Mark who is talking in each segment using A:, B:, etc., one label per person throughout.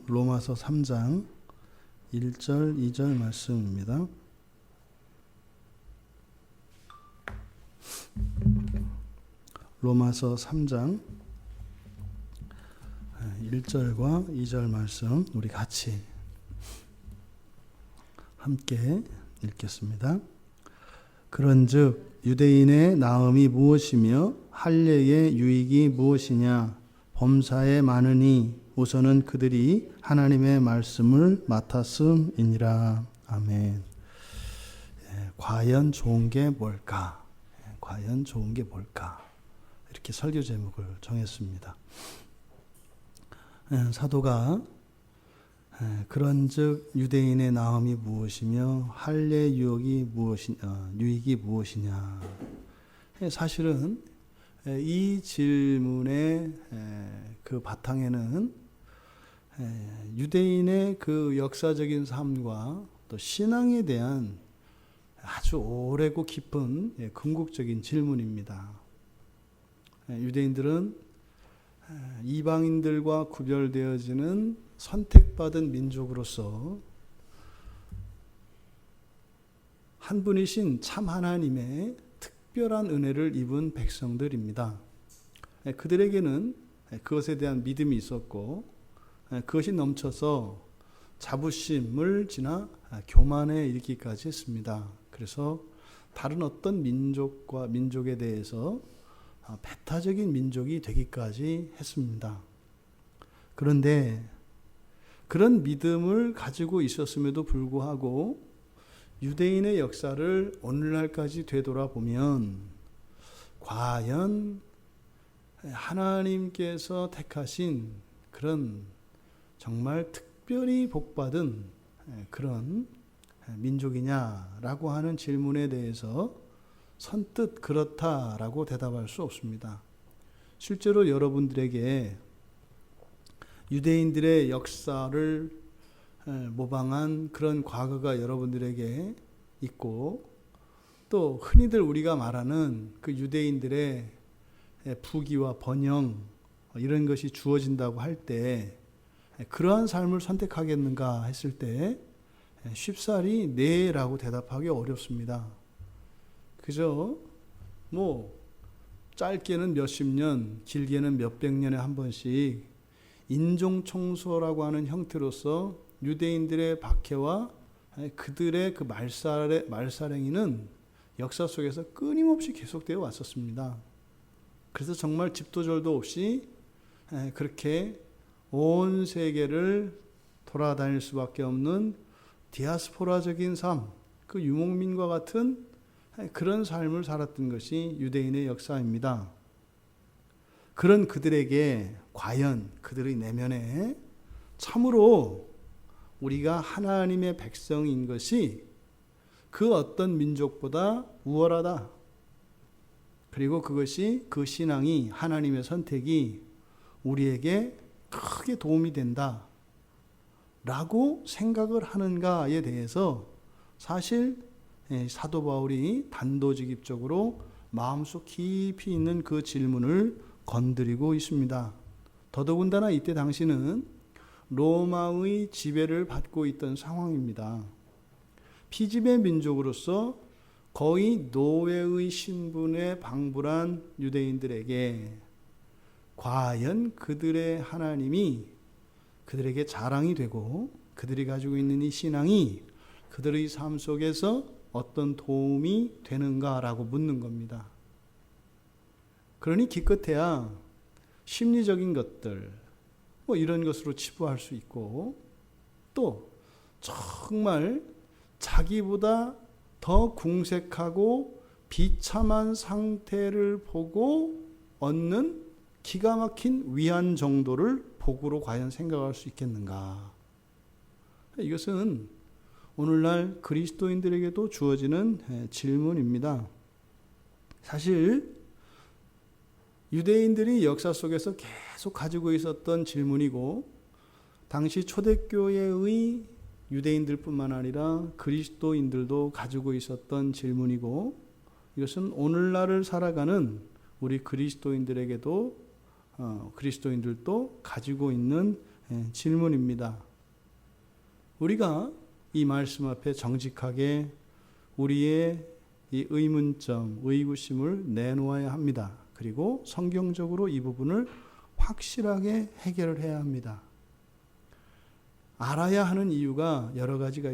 A: 로마서 3장 1절, 2절 말씀입니다. 로마서 3장 1절과 2절 말씀 우리 같이 함께 읽겠습니다. 그런즉 유대인의 나음이 무엇이며 할례의 유익이 무엇이냐? 범사에 많으니 우선은 그들이 하나님의 말씀을 맡았음이니라. 아멘. 과연 좋은 게 뭘까? 과연 좋은 게 뭘까? 이렇게 설교 제목을 정했습니다. 사도가 그런즉 유대인의 나음이 무엇이며 할례 유익이 무엇이냐? 사실은 이 질문의 그 바탕에는 유대인의 그 역사적인 삶과 또 신앙에 대한 아주 오래고 깊은 궁극적인 질문입니다. 유대인들은 이방인들과 구별되어지는 선택받은 민족으로서 한 분이신 참 하나님의 특별한 은혜를 입은 백성들입니다. 그들에게는 그것에 대한 믿음이 있었고 그것이 넘쳐서 자부심을 지나 교만에 이르기까지 했습니다. 그래서 다른 어떤 민족에 대해서 배타적인 민족이 되기까지 했습니다. 그런데 그런 믿음을 가지고 있었음에도 불구하고 유대인의 역사를 오늘날까지 되돌아보면 과연 하나님께서 택하신 그런 정말 특별히 복받은 그런 민족이냐라고 하는 질문에 대해서 선뜻 그렇다라고 대답할 수 없습니다. 실제로 여러분들에게 유대인들의 역사를 모방한 그런 과거가 여러분들에게 있고 또 흔히들 우리가 말하는 그 유대인들의 부귀와 번영 이런 것이 주어진다고 할 때 그러한 삶을 선택하겠는가 했을 때 쉽사리 네라고 대답하기 어렵습니다. 그저 짧게는 몇십 년, 길게는 몇백 년에 한 번씩 인종 청소라고 하는 형태로서 유대인들의 박해와 그들의 그 말살행위는 역사 속에서 끊임없이 계속되어 왔었습니다. 그래서 정말 집도절도 없이 그렇게 온 세계를 돌아다닐 수밖에 없는 디아스포라적인 삶, 그 유목민과 같은 그런 삶을 살았던 것이 유대인의 역사입니다. 그런 그들에게 과연 그들의 내면에 참으로 우리가 하나님의 백성인 것이 그 어떤 민족보다 우월하다. 그리고 그것이 그 신앙이 하나님의 선택이 우리에게 크게 도움이 된다. 라고 생각을 하는가에 대해서 사실 사도 바울이 단도직입적으로 마음속 깊이 있는 그 질문을 건드리고 있습니다. 더더군다나 이때 당시는 로마의 지배를 받고 있던 상황입니다. 피지배 민족으로서 거의 노예의 신분에 방불한 유대인들에게 과연 그들의 하나님이 그들에게 자랑이 되고 그들이 가지고 있는 이 신앙이 그들의 삶 속에서 어떤 도움이 되는가라고 묻는 겁니다. 그러니 기껏해야 심리적인 것들 이런 것으로 치부할 수 있고 또 정말 자기보다 더 궁색하고 비참한 상태를 보고 얻는 기가 막힌 위안 정도를 복으로 과연 생각할 수 있겠는가? 이것은 오늘날 그리스도인들에게도 주어지는 질문입니다. 사실 유대인들이 역사 속에서 계속 가지고 있었던 질문이고 당시 초대교회의 유대인들뿐만 아니라 그리스도인들도 가지고 있었던 질문이고 이것은 오늘날을 살아가는 우리 그리스도인들도 가지고 있는 질문입니다. 우리가 이 말씀 앞에 정직하게 우리의 이 의문점, 의구심을 내놓아야 합니다. 그리고 성경적으로 이 부분을 확실하게 해결을 해야 합니다. 알아야 하는 이유가 여러 가지가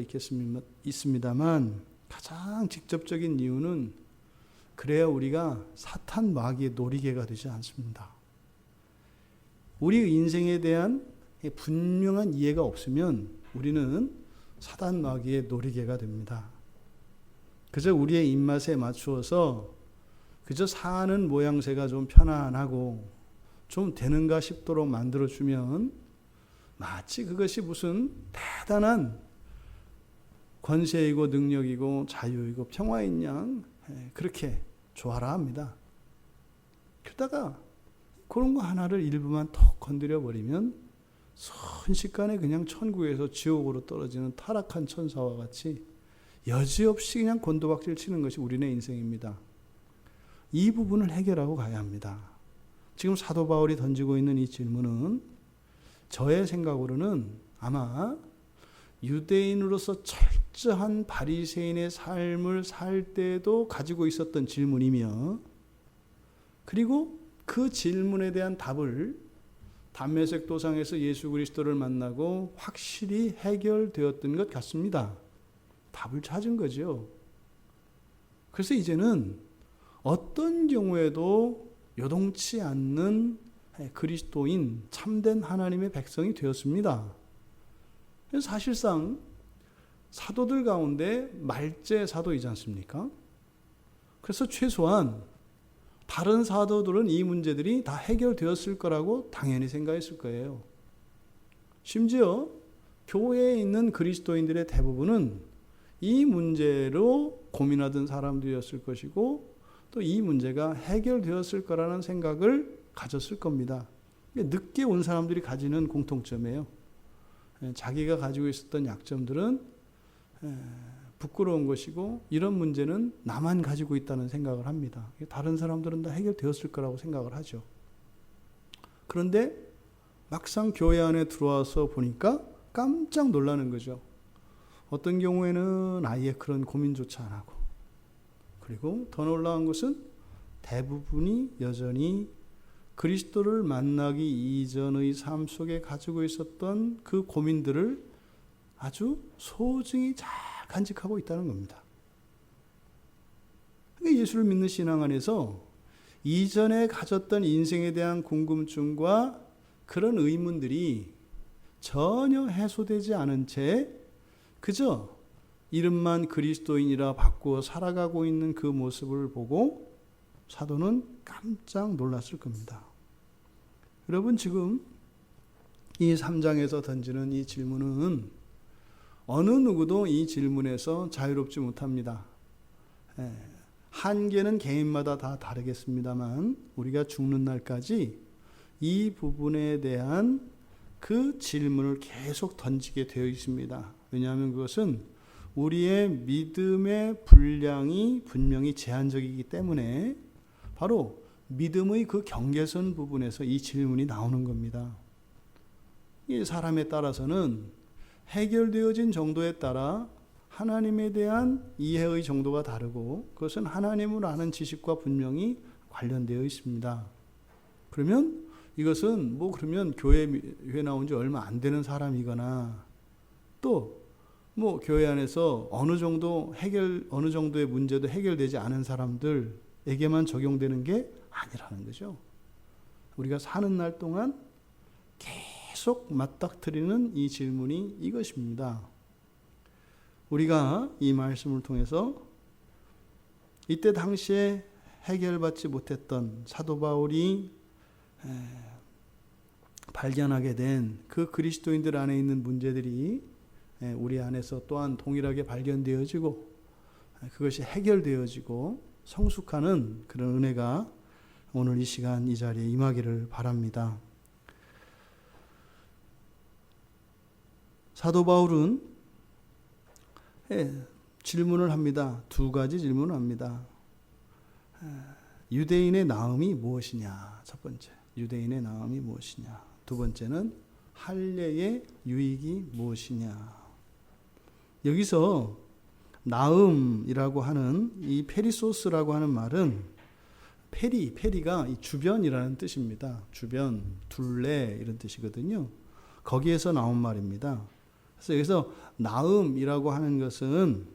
A: 있습니다만 가장 직접적인 이유는 그래야 우리가 사탄 마귀의 놀이개가 되지 않습니다. 우리 인생에 대한 분명한 이해가 없으면 우리는 사탄 마귀의 놀이개가 됩니다. 그저 우리의 입맛에 맞추어서 그저 사는 모양새가 좀 편안하고 좀 되는가 싶도록 만들어주면 마치 그것이 무슨 대단한 권세이고 능력이고 자유이고 평화인 양 그렇게 좋아라 합니다. 그러다가 그런 거 하나를 일부만 톡 건드려 버리면 순식간에 그냥 천국에서 지옥으로 떨어지는 타락한 천사와 같이 여지없이 그냥 곤두박질 치는 것이 우리네 인생입니다. 이 부분을 해결하고 가야 합니다. 지금 사도 바울이 던지고 있는 이 질문은 저의 생각으로는 아마 유대인으로서 철저한 바리새인의 삶을 살 때도 가지고 있었던 질문이며, 그리고 그 질문에 대한 답을 담메색 도상에서 예수 그리스도를 만나고 확실히 해결되었던 것 같습니다. 답을 찾은 거죠. 그래서 이제는 어떤 경우에도 요동치 않는 그리스도인 참된 하나님의 백성이 되었습니다. 사실상 사도들 가운데 말제 사도이지 않습니까? 그래서 최소한 다른 사도들은 이 문제들이 다 해결되었을 거라고 당연히 생각했을 거예요. 심지어 교회에 있는 그리스도인들의 대부분은 이 문제로 고민하던 사람들이었을 것이고 또 이 문제가 해결되었을 거라는 생각을 가졌을 겁니다. 늦게 온 사람들이 가지는 공통점이에요. 자기가 가지고 있었던 약점들은 부끄러운 것이고 이런 문제는 나만 가지고 있다는 생각을 합니다. 다른 사람들은 다 해결되었을 거라고 생각을 하죠. 그런데 막상 교회 안에 들어와서 보니까 깜짝 놀라는 거죠. 어떤 경우에는 아예 그런 고민조차 안 하고, 그리고 더 놀라운 것은 대부분이 여전히 그리스도를 만나기 이전의 삶 속에 가지고 있었던 그 고민들을 아주 소중히 잘 간직하고 있다는 겁니다. 그러니까 예수를 믿는 신앙 안에서 이전에 가졌던 인생에 대한 궁금증과 그런 의문들이 전혀 해소되지 않은 채 그저 이름만 그리스도인이라 바꾸어 살아가고 있는 그 모습을 보고 사도는 깜짝 놀랐을 겁니다. 여러분, 지금 이 3장에서 던지는 이 질문은 어느 누구도 이 질문에서 자유롭지 못합니다. 한계는 개인마다 다 다르겠습니다만 우리가 죽는 날까지 이 부분에 대한 그 질문을 계속 던지게 되어 있습니다. 왜냐하면 그것은 우리의 믿음의 분량이 분명히 제한적이기 때문에 바로 믿음의 그 경계선 부분에서 이 질문이 나오는 겁니다. 이 사람에 따라서는 해결되어진 정도에 따라 하나님에 대한 이해의 정도가 다르고 그것은 하나님을 아는 지식과 분명히 관련되어 있습니다. 그러면 이것은 그러면 교회에 나온 지 얼마 안 되는 사람이거나 또 교회 안에서 어느 정도의 문제도 해결되지 않은 사람들에게만 적용되는 게 아니라는 거죠. 우리가 사는 날 동안 계속 맞닥뜨리는 이 질문이 이것입니다. 우리가 이 말씀을 통해서 이때 당시에 해결받지 못했던 사도 바울이 발견하게 된 그 그리스도인들 안에 있는 문제들이 우리 안에서 또한 동일하게 발견되어지고 그것이 해결되어지고 성숙하는 그런 은혜가 오늘 이 시간 이 자리에 임하기를 바랍니다. 사도 바울은 질문을 합니다. 두 가지 질문을 합니다. 유대인의 나음이 무엇이냐? 첫 번째, 유대인의 나음이 무엇이냐? 두 번째는 할례의 유익이 무엇이냐. 여기서 나음이라고 하는 이 페리소스라고 하는 말은 페리가 이 주변이라는 뜻입니다. 주변, 둘레 이런 뜻이거든요. 거기에서 나온 말입니다. 그래서 여기서 나음이라고 하는 것은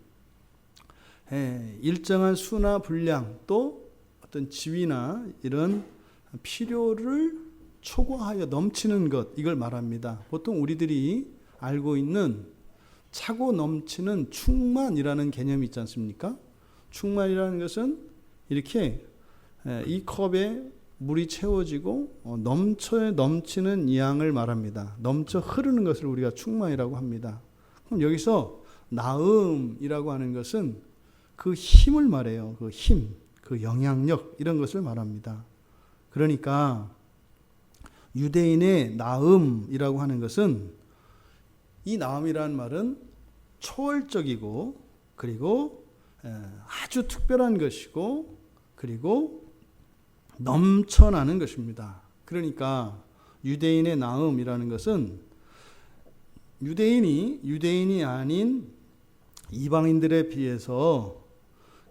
A: 일정한 수나 분량 또 어떤 지위나 이런 필요를 초과하여 넘치는 것, 이걸 말합니다. 보통 우리들이 알고 있는 차고 넘치는 충만이라는 개념이 있지 않습니까? 충만이라는 것은 이렇게 이 컵에 물이 채워지고 넘치는 양을 말합니다. 넘쳐 흐르는 것을 우리가 충만이라고 합니다. 그럼 여기서 나음이라고 하는 것은 그 힘을 말해요. 그 힘, 그 영향력 이런 것을 말합니다. 그러니까 유대인의 나음이라고 하는 것은, 이 나음이라는 말은 초월적이고 그리고 아주 특별한 것이고 그리고 넘쳐나는 것입니다. 그러니까 유대인의 나음이라는 것은 유대인이 아닌 이방인들에 비해서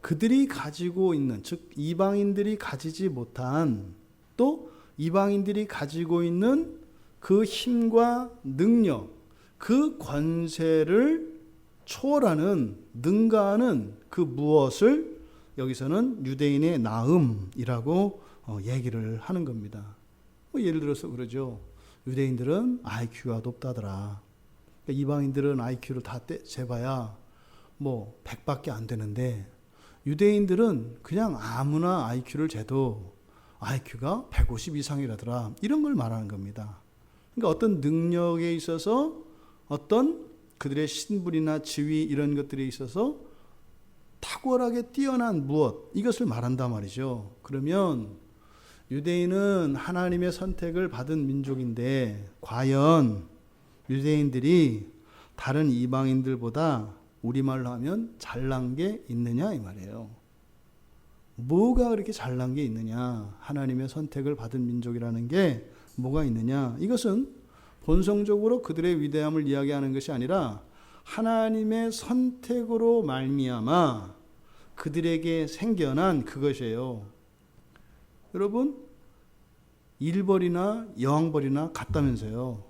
A: 그들이 가지고 있는, 즉 이방인들이 가지지 못한, 또 이방인들이 가지고 있는 그 힘과 능력, 그 권세를 초월하는, 능가하는 그 무엇을 여기서는 유대인의 나음이라고 얘기를 하는 겁니다. 예를 들어서 그러죠. 유대인들은 IQ가 높다더라. 그러니까 이방인들은 IQ를 다 재봐야 100밖에 안 되는데 유대인들은 그냥 아무나 IQ를 재도 IQ가 150 이상이라더라. 이런 걸 말하는 겁니다. 그러니까 어떤 능력에 있어서, 어떤 그들의 신분이나 지위 이런 것들에 있어서 탁월하게 뛰어난 무엇, 이것을 말한단 말이죠. 그러면 유대인은 하나님의 선택을 받은 민족인데 과연 유대인들이 다른 이방인들보다 우리말로 하면 잘난 게 있느냐 이 말이에요. 뭐가 그렇게 잘난 게 있느냐. 하나님의 선택을 받은 민족이라는 게 뭐가 있느냐. 이것은 본성적으로 그들의 위대함을 이야기하는 것이 아니라 하나님의 선택으로 말미암아 그들에게 생겨난 그것이에요. 여러분, 일벌이나 여왕벌이나 같다면서요.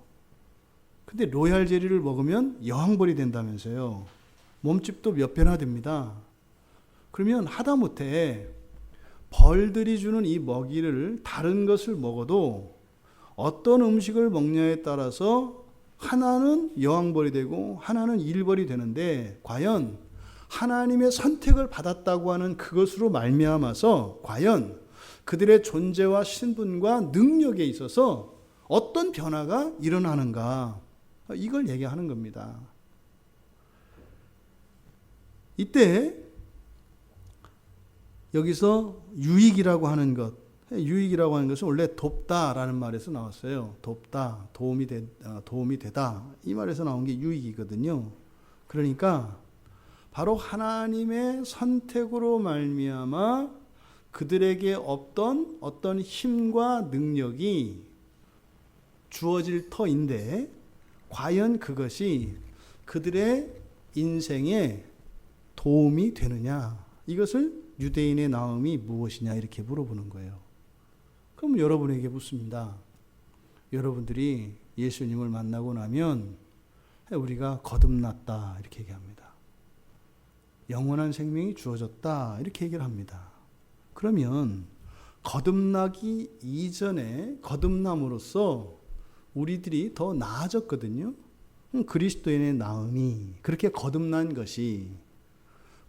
A: 근데 로얄 젤리를 먹으면 여왕벌이 된다면서요. 몸집도 몇 배나 됩니다. 그러면 하다못해 벌들이 주는 이 먹이를 다른 것을 먹어도 어떤 음식을 먹냐에 따라서 하나는 여왕벌이 되고 하나는 일벌이 되는데, 과연 하나님의 선택을 받았다고 하는 그것으로 말미암아서 과연 그들의 존재와 신분과 능력에 있어서 어떤 변화가 일어나는가, 이걸 얘기하는 겁니다. 이때 여기서 유익이라고 하는 것, 유익이라고 하는 것은 원래 돕다라는 말에서 나왔어요. 돕다, 도움이 되다, 이 말에서 나온 게 유익이거든요. 그러니까 바로 하나님의 선택으로 말미암아 그들에게 없던 어떤 힘과 능력이 주어질 터인데, 과연 그것이 그들의 인생에 도움이 되느냐, 이것을 유대인의 나음이 무엇이냐 이렇게 물어보는 거예요. 그럼 여러분에게 묻습니다. 여러분들이 예수님을 만나고 나면 우리가 거듭났다 이렇게 얘기합니다. 영원한 생명이 주어졌다 이렇게 얘기를 합니다. 그러면 거듭나기 이전에 거듭남으로써 우리들이 더 나아졌거든요. 그리스도인의 나음이 그렇게 거듭난 것이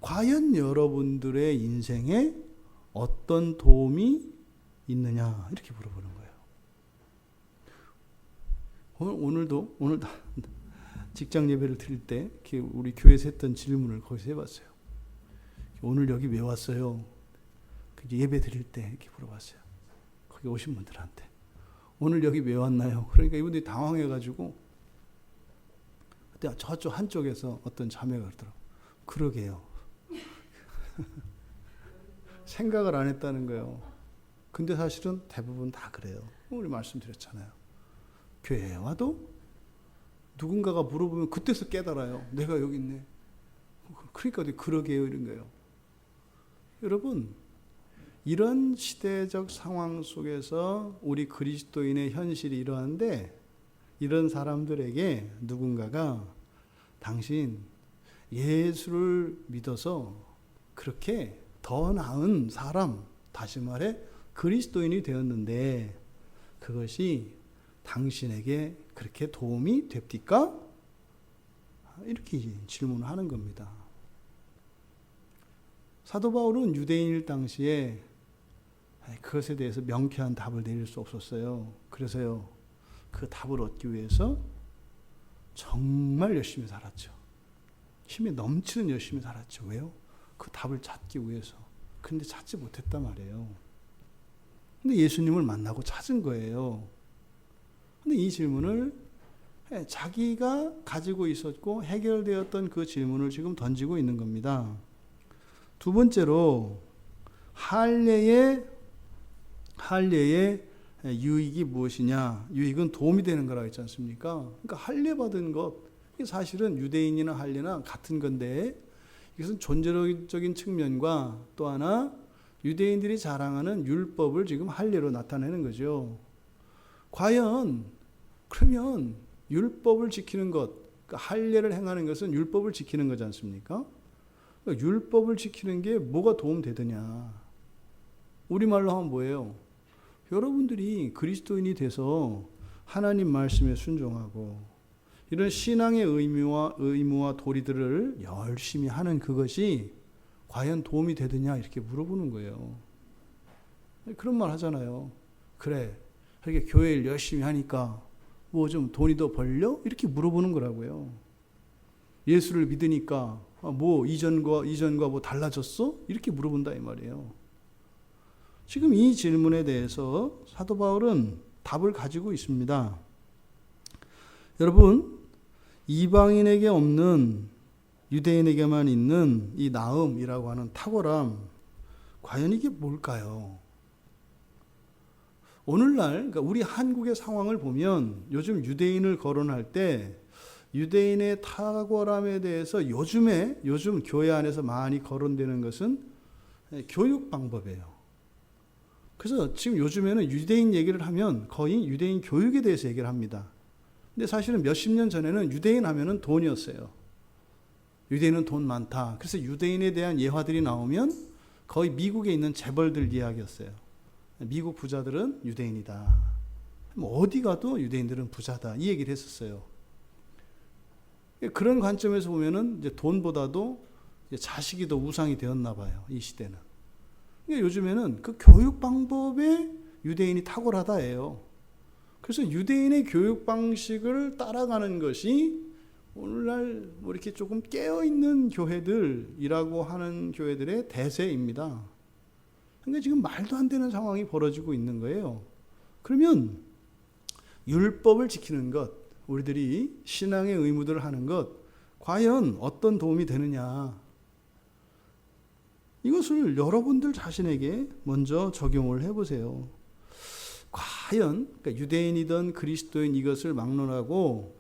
A: 과연 여러분들의 인생에 어떤 도움이 있느냐 이렇게 물어보는 거예요. 오늘도 직장 예배를 드릴 때 우리 교회에서 했던 질문을 거기서 해봤어요. 오늘 여기 왜 왔어요? 예배 드릴 때 이렇게 물어봤어요. 거기 오신 분들한테 오늘 여기 왜 왔나요? 그러니까 이분들이 당황해가지고 그때 저쪽 한쪽에서 어떤 자매가 그러더라고요. 그러게요. 생각을 안 했다는 거예요. 근데 사실은 대부분 다 그래요. 우리 말씀드렸잖아요. 교회에 와도 누군가가 물어보면 그때서 깨달아요. 내가 여기 있네. 그러니까 그러게요 이런 거예요. 여러분, 이런 시대적 상황 속에서 우리 그리스도인의 현실이 이러한데, 이런 사람들에게 누군가가 당신 예수를 믿어서 그렇게 더 나은 사람, 다시 말해 그리스도인이 되었는데 그것이 당신에게 그렇게 도움이 됩니까? 이렇게 질문하는 겁니다. 사도 바울은 유대인일 당시에 그것에 대해서 명쾌한 답을 내릴 수 없었어요. 그래서요, 그 답을 얻기 위해서 정말 열심히 살았죠. 힘이 넘치는 열심히 살았죠. 왜요? 그 답을 찾기 위해서. 그런데 찾지 못했단 말이에요. 근데 예수님을 만나고 찾은 거예요. 근데 이 질문을 자기가 가지고 있었고 해결되었던 그 질문을 지금 던지고 있는 겁니다. 두 번째로 할례의 유익이 무엇이냐? 유익은 도움이 되는 거라고 했지 않습니까? 그러니까 할례 받은 것, 사실은 유대인이나 할례나 같은 건데 이것은 존재적인 측면과 또 하나 유대인들이 자랑하는 율법을 지금 할례로 나타내는 거죠. 과연 그러면 율법을 지키는 것, 그러니까 할례를 행하는 것은 율법을 지키는 거지 않습니까? 그러니까 율법을 지키는 게 뭐가 도움되더냐? 우리말로 하면 뭐예요? 여러분들이 그리스도인이 돼서 하나님 말씀에 순종하고 이런 신앙의 의무와 도리들을 열심히 하는 그것이 과연 도움이 되느냐 이렇게 물어보는 거예요. 그런 말 하잖아요. 그래, 이렇게 교회를 열심히 하니까 뭐 좀 돈이 더 벌려? 이렇게 물어보는 거라고요. 예수를 믿으니까 뭐 이전과 뭐 달라졌어? 이렇게 물어본다 이 말이에요. 지금 이 질문에 대해서 사도 바울은 답을 가지고 있습니다. 여러분, 이방인에게 없는 유대인에게만 있는 이 나음이라고 하는 탁월함, 과연 이게 뭘까요? 오늘날 그러니까 우리 한국의 상황을 보면 요즘 유대인을 거론할 때 유대인의 탁월함에 대해서 요즘 교회 안에서 많이 거론되는 것은 교육 방법이에요. 그래서 지금 요즘에는 유대인 얘기를 하면 거의 유대인 교육에 대해서 얘기를 합니다. 근데 사실은 몇십 년 전에는 유대인 하면은 돈이었어요. 유대인은 돈 많다. 그래서 유대인에 대한 예화들이 나오면 거의 미국에 있는 재벌들 이야기였어요. 미국 부자들은 유대인이다. 어디 가도 유대인들은 부자다. 이 얘기를 했었어요. 그런 관점에서 보면은 이제 돈보다도 이제 자식이 더 우상이 되었나 봐요. 이 시대는. 그러니까 요즘에는 그 교육 방법에 유대인이 탁월하다예요. 그래서 유대인의 교육 방식을 따라가는 것이 오늘날 뭐 이렇게 조금 깨어있는 교회들이라고 하는 교회들의 대세입니다. 그러니까 지금 말도 안 되는 상황이 벌어지고 있는 거예요. 그러면 율법을 지키는 것, 우리들이 신앙의 의무들을 하는 것, 과연 어떤 도움이 되느냐? 이것을 여러분들 자신에게 먼저 적용을 해보세요. 과연 그러니까 유대인이든 그리스도인 이것을 막론하고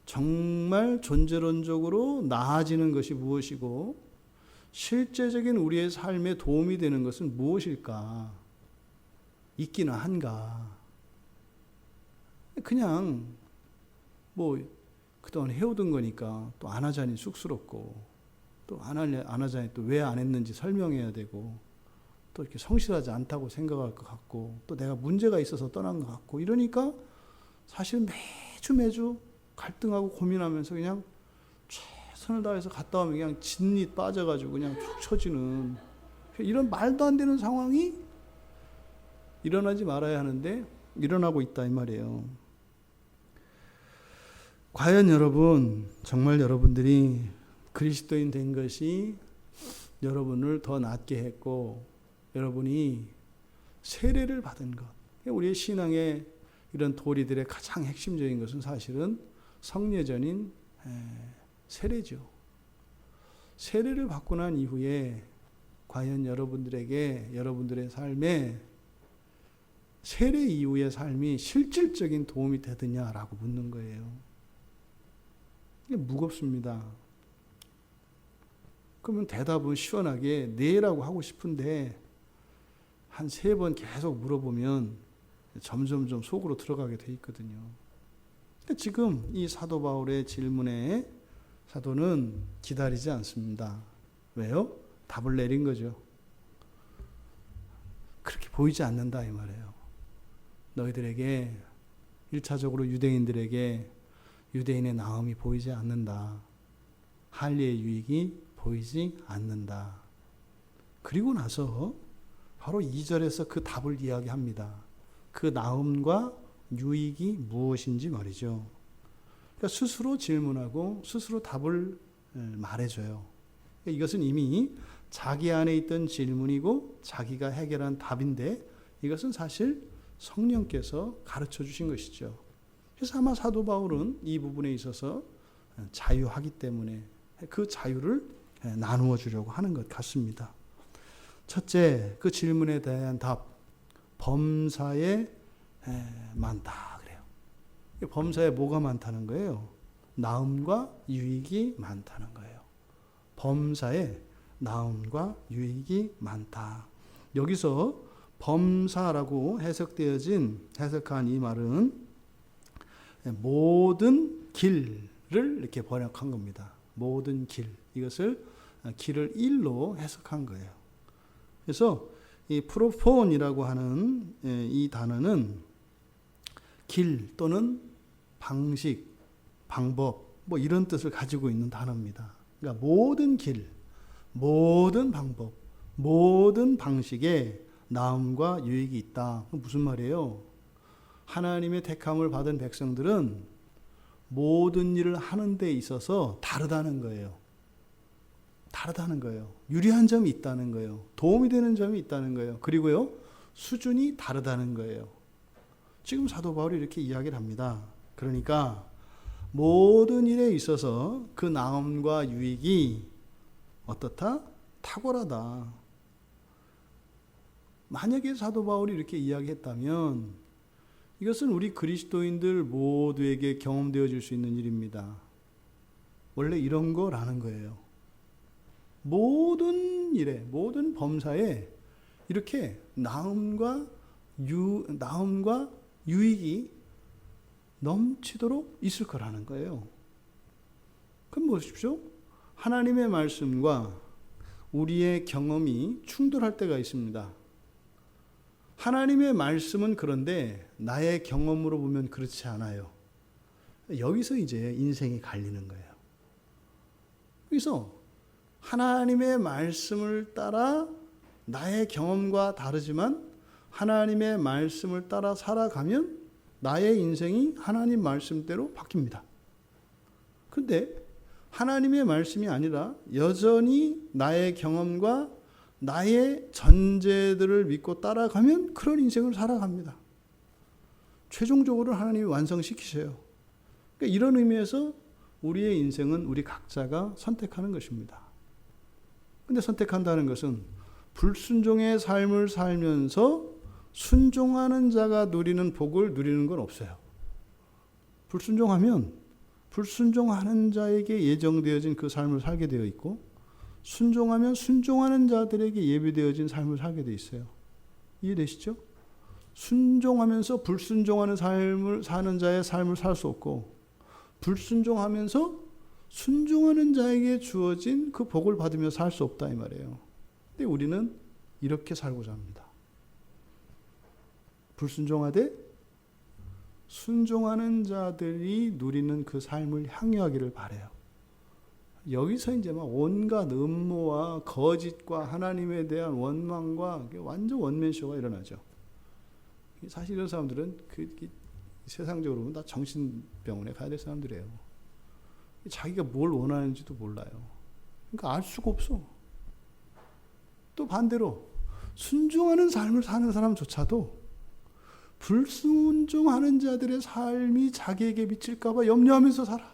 A: 정말 존재론적으로 나아지는 것이 무엇이고 실제적인 우리의 삶에 도움이 되는 것은 무엇일까? 있기는 한가? 그냥 뭐 그동안 해오던 거니까 또 안 하자니 쑥스럽고 또 안 하자니 또 왜 안 했는지 설명해야 되고 또 이렇게 성실하지 않다고 생각할 것 같고 또 내가 문제가 있어서 떠난 것 같고 이러니까 사실 매주 갈등하고 고민하면서 그냥 최선을 다해서 갔다 오면 그냥 진리 빠져가지고 그냥 툭 처지는 이런 말도 안 되는 상황이 일어나지 말아야 하는데 일어나고 있다 이 말이에요. 과연 여러분, 정말 여러분들이 그리스도인 된 것이 여러분을 더 낫게 했고 여러분이 세례를 받은 것, 우리의 신앙의 이런 도리들의 가장 핵심적인 것은 사실은 성례전인 세례죠. 세례를 받고 난 이후에 과연 여러분들에게 여러분들의 삶에 세례 이후의 삶이 실질적인 도움이 되느냐라고 묻는 거예요. 이게 무겁습니다. 그러면 대답은 시원하게 네라고 하고 싶은데 한 3번 계속 물어보면 점점 속으로 들어가게 돼 있거든요. 그러니까 지금 이 사도 바울의 질문에 사도는 기다리지 않습니다. 왜요? 답을 내린 거죠. 그렇게 보이지 않는다 이 말이에요. 너희들에게 1차적으로 유대인들에게 유대인의 나음이 보이지 않는다. 할례의 유익이 보이지 않는다. 그리고 나서 바로 2절에서 그 답을 이야기합니다. 그 나음과 유익이 무엇인지 말이죠. 그러니까 스스로 질문하고 스스로 답을 말해줘요. 이것은 이미 자기 안에 있던 질문이고 자기가 해결한 답인데 이것은 사실 성령께서 가르쳐 주신 것이죠. 그래서 아마 사도 바울은 이 부분에 있어서 자유하기 때문에 그 자유를 나누어 주려고 하는 것 같습니다. 첫째, 그 질문에 대한 답, 범사에 많다 그래요. 범사에 뭐가 많다는 거예요? 나음과 유익이 많다는 거예요. 범사에 나음과 유익이 많다. 여기서 범사라고 해석한 이 말은 모든 길을 이렇게 번역한 겁니다. 모든 길. 이것을 길을 일로 해석한 거예요. 그래서 이 프로폰이라고 하는 이 단어는 길 또는 방식, 방법 뭐 이런 뜻을 가지고 있는 단어입니다. 그러니까 모든 길, 모든 방법, 모든 방식에 나음과 유익이 있다. 무슨 말이에요? 하나님의 택함을 받은 백성들은 모든 일을 하는 데 있어서 다르다는 거예요. 다르다는 거예요. 유리한 점이 있다는 거예요. 도움이 되는 점이 있다는 거예요. 그리고요, 수준이 다르다는 거예요. 지금 사도 바울이 이렇게 이야기를 합니다. 그러니까 모든 일에 있어서 그 나음과 유익이 어떻다? 탁월하다. 만약에 사도 바울이 이렇게 이야기했다면 이것은 우리 그리스도인들 모두에게 경험되어질 수 있는 일입니다. 원래 이런 거라는 거예요. 모든 일에, 모든 범사에 이렇게 나음과 유익이 넘치도록 있을 거라는 거예요. 그럼 보십시오. 하나님의 말씀과 우리의 경험이 충돌할 때가 있습니다. 하나님의 말씀은 그런데 나의 경험으로 보면 그렇지 않아요. 여기서 이제 인생이 갈리는 거예요. 그래서 하나님의 말씀을 따라 나의 경험과 다르지만 하나님의 말씀을 따라 살아가면 나의 인생이 하나님 말씀대로 바뀝니다. 그런데 하나님의 말씀이 아니라 여전히 나의 경험과 나의 전제들을 믿고 따라가면 그런 인생을 살아갑니다. 최종적으로 하나님이 완성시키셔요. 그러니까 이런 의미에서 우리의 인생은 우리 각자가 선택하는 것입니다. 근데 선택한다는 것은 불순종의 삶을 살면서 순종하는 자가 누리는 복을 누리는 건 없어요. 불순종하면 불순종하는 자에게 예정되어진 그 삶을 살게 되어 있고 순종하면 순종하는 자들에게 예비되어진 삶을 살게 되어 있어요. 이해되시죠? 순종하면서 불순종하는 삶을 사는 자의 삶을 살 수 없고 불순종하면서 순종하는 자에게 주어진 그 복을 받으며 살 수 없다 이 말이에요. 근데 우리는 이렇게 살고자 합니다. 불순종하되 순종하는 자들이 누리는 그 삶을 향유하기를 바라요. 여기서 이제 막 온갖 음모와 거짓과 하나님에 대한 원망과 완전 원맨쇼가 일어나죠. 사실 이런 사람들은 세상적으로 보면 다 정신병원에 가야 될 사람들이에요. 자기가 뭘 원하는지도 몰라요. 그러니까 알 수가 없어. 또 반대로 순종하는 삶을 사는 사람조차도 불순종하는 자들의 삶이 자기에게 미칠까 봐 염려하면서 살아.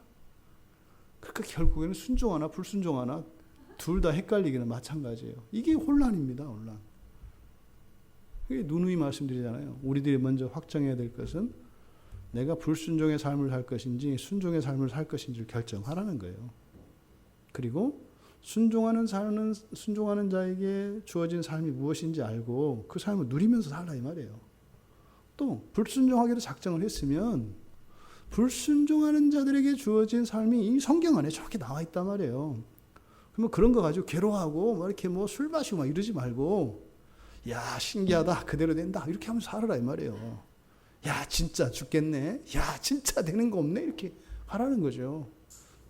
A: 그러니까 결국에는 순종하나 불순종하나 둘 다 헷갈리기는 마찬가지예요. 이게 혼란입니다. 혼란. 그게 누누이 말씀드리잖아요. 우리들이 먼저 확정해야 될 것은 내가 불순종의 삶을 살 것인지 순종의 삶을 살 것인지를 결정하라는 거예요. 그리고 순종하는 자에게 주어진 삶이 무엇인지 알고 그 삶을 누리면서 살라 이 말이에요. 또 불순종하기로 작정을 했으면 불순종하는 자들에게 주어진 삶이 이 성경 안에 저렇게 나와 있단 말이에요. 그러면 그런 거 가지고 괴로워하고 뭐 이렇게 뭐 술 마시고 막 이러지 말고, 야 신기하다, 그대로 된다, 이렇게 하면서 살아라 이 말이에요. 야 진짜 죽겠네, 야 진짜 되는 거 없네, 이렇게 하라는 거죠.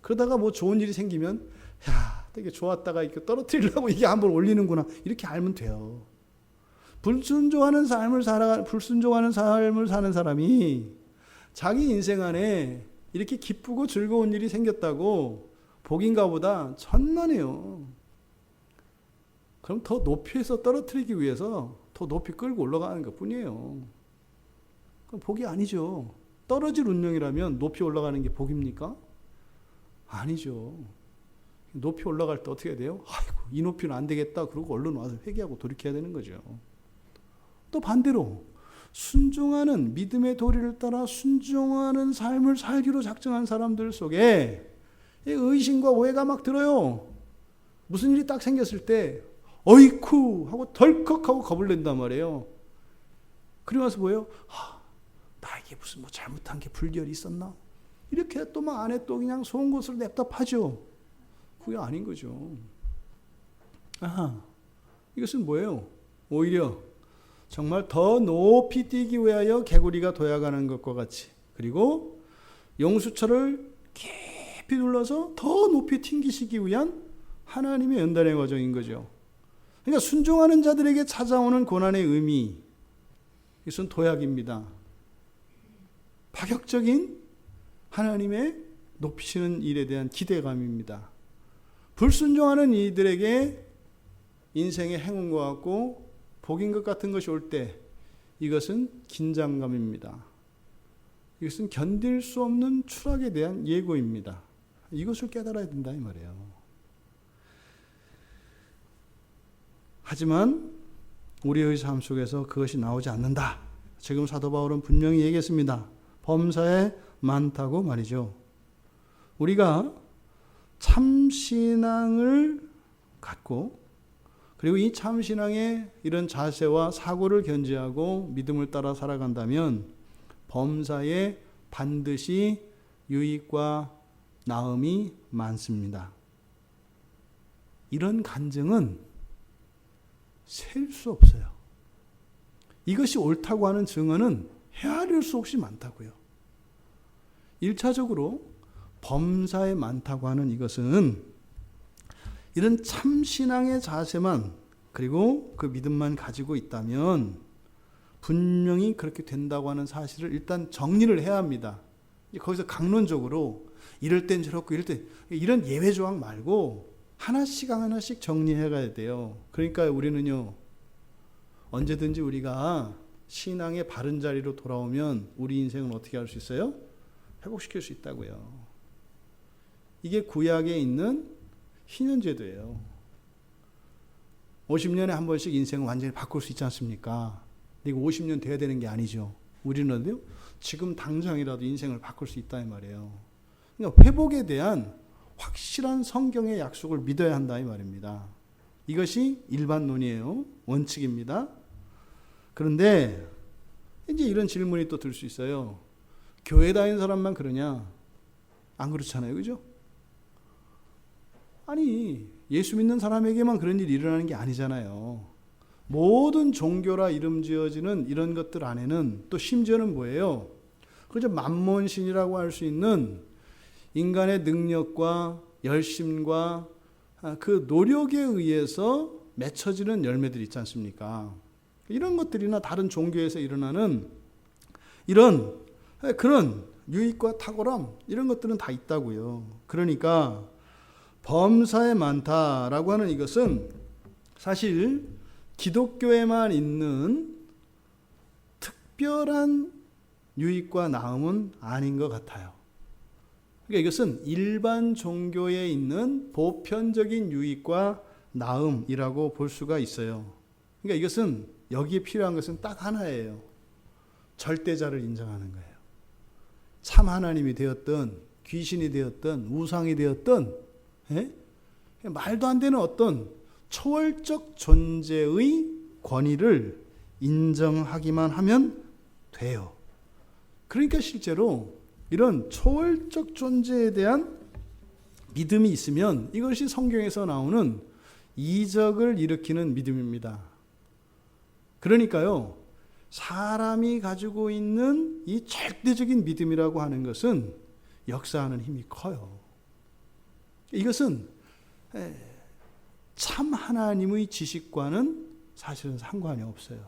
A: 그러다가 뭐 좋은 일이 생기면 야 되게 좋았다가 이렇게 떨어뜨리려고 이게 한번 올리는구나, 이렇게 알면 돼요. 불순종하는 삶을 사는 사람이 자기 인생 안에 이렇게 기쁘고 즐거운 일이 생겼다고 복인가 보다 천만에요. 그럼 더 높이에서 떨어뜨리기 위해서 더 높이 끌고 올라가는 것 뿐이에요. 그럼 복이 아니죠. 떨어질 운명이라면 높이 올라가는 게 복입니까? 아니죠. 높이 올라갈 때 어떻게 해야 돼요? 아이고, 이 높이는 안 되겠다. 그러고 얼른 와서 회개하고 돌이켜야 되는 거죠. 또 반대로 순종하는, 믿음의 도리를 따라 순종하는 삶을 살기로 작정한 사람들 속에 의심과 오해가 막 들어요. 무슨 일이 딱 생겼을 때 어이쿠 하고 덜컥하고 겁을 낸단 말이에요. 그러면서 뭐예요? 나에게 무슨 뭐 잘못한 게 불결이 있었나? 이렇게 또 막 안에 또 그냥 속은 것으로 냅다 파죠. 그게 아닌 거죠. 이것은 뭐예요? 오히려 정말 더 높이 뛰기 위하여 개구리가 도약하는 것과 같이, 그리고 용수철을 깊이 눌러서 더 높이 튕기시기 위한 하나님의 연단의 과정인 거죠. 그러니까 순종하는 자들에게 찾아오는 고난의 의미, 이것은 도약입니다. 파격적인 하나님의 높이시는 일에 대한 기대감입니다. 불순종하는 이들에게 인생의 행운과 같고 복인 것 같은 것이 올 때 이것은 긴장감입니다. 이것은 견딜 수 없는 추락에 대한 예고입니다. 이것을 깨달아야 된다 이 말이에요. 하지만 우리의 삶 속에서 그것이 나오지 않는다. 지금 사도 바울은 분명히 얘기했습니다. 범사에 많다고 말이죠. 우리가 참신앙을 갖고, 그리고 이 참신앙의 이런 자세와 사고를 견지하고 믿음을 따라 살아간다면 범사에 반드시 유익과 나음이 많습니다. 이런 간증은 셀 수 없어요. 이것이 옳다고 하는 증언은 헤아릴 수 없이 많다고요. 1차적으로 범사에 많다고 하는 이것은 이런 참신앙의 자세만, 그리고 그 믿음만 가지고 있다면 분명히 그렇게 된다고 하는 사실을 일단 정리를 해야 합니다. 거기서 강론적으로 이럴 땐 저렇고 이럴 때, 이런 예외 조항 말고 하나씩 하나씩 정리해 가야 돼요. 그러니까 우리는요, 언제든지 우리가 신앙의 바른 자리로 돌아오면 우리 인생은 어떻게 할 수 있어요? 회복시킬 수 있다고요. 이게 구약에 있는 희년제도예요. 50년에 한 번씩 인생을 완전히 바꿀 수 있지 않습니까? 근데 이거 50년 돼야 되는 게 아니죠. 우리는 지금 당장이라도 인생을 바꿀 수 있다 이 말이에요. 그러니까 회복에 대한 확실한 성경의 약속을 믿어야 한다 이 말입니다. 이것이 일반론이에요. 원칙입니다. 그런데 이제 이런 질문이 또 들 수 있어요. 교회 다니는 사람만 그러냐? 안 그렇잖아요. 그죠? 아니, 예수 믿는 사람에게만 그런 일이 일어나는 게 아니잖아요. 모든 종교라 이름 지어지는 이런 것들 안에는 또 심지어는 뭐예요? 그저 만몬신이라고 할 수 있는 인간의 능력과 열심과 그 노력에 의해서 맺혀지는 열매들이 있지 않습니까? 이런 것들이나 다른 종교에서 일어나는 그런 유익과 탁월함, 이런 것들은 다 있다고요. 그러니까 범사에 많다라고 하는 이것은 사실 기독교에만 있는 특별한 유익과 나음은 아닌 것 같아요. 그러니까 이것은 일반 종교에 있는 보편적인 유익과 나음이라고 볼 수가 있어요. 그러니까 이것은 여기에 필요한 것은 딱 하나예요. 절대자를 인정하는 거예요. 참 하나님이 되었든 귀신이 되었든 우상이 되었든 말도 안 되는 어떤 초월적 존재의 권위를 인정하기만 하면 돼요. 그러니까 실제로 이런 초월적 존재에 대한 믿음이 있으면 이것이 성경에서 나오는 이적을 일으키는 믿음입니다. 그러니까요, 사람이 가지고 있는 이 절대적인 믿음이라고 하는 것은 역사하는 힘이 커요. 이것은 참 하나님의 지식과는 사실은 상관이 없어요.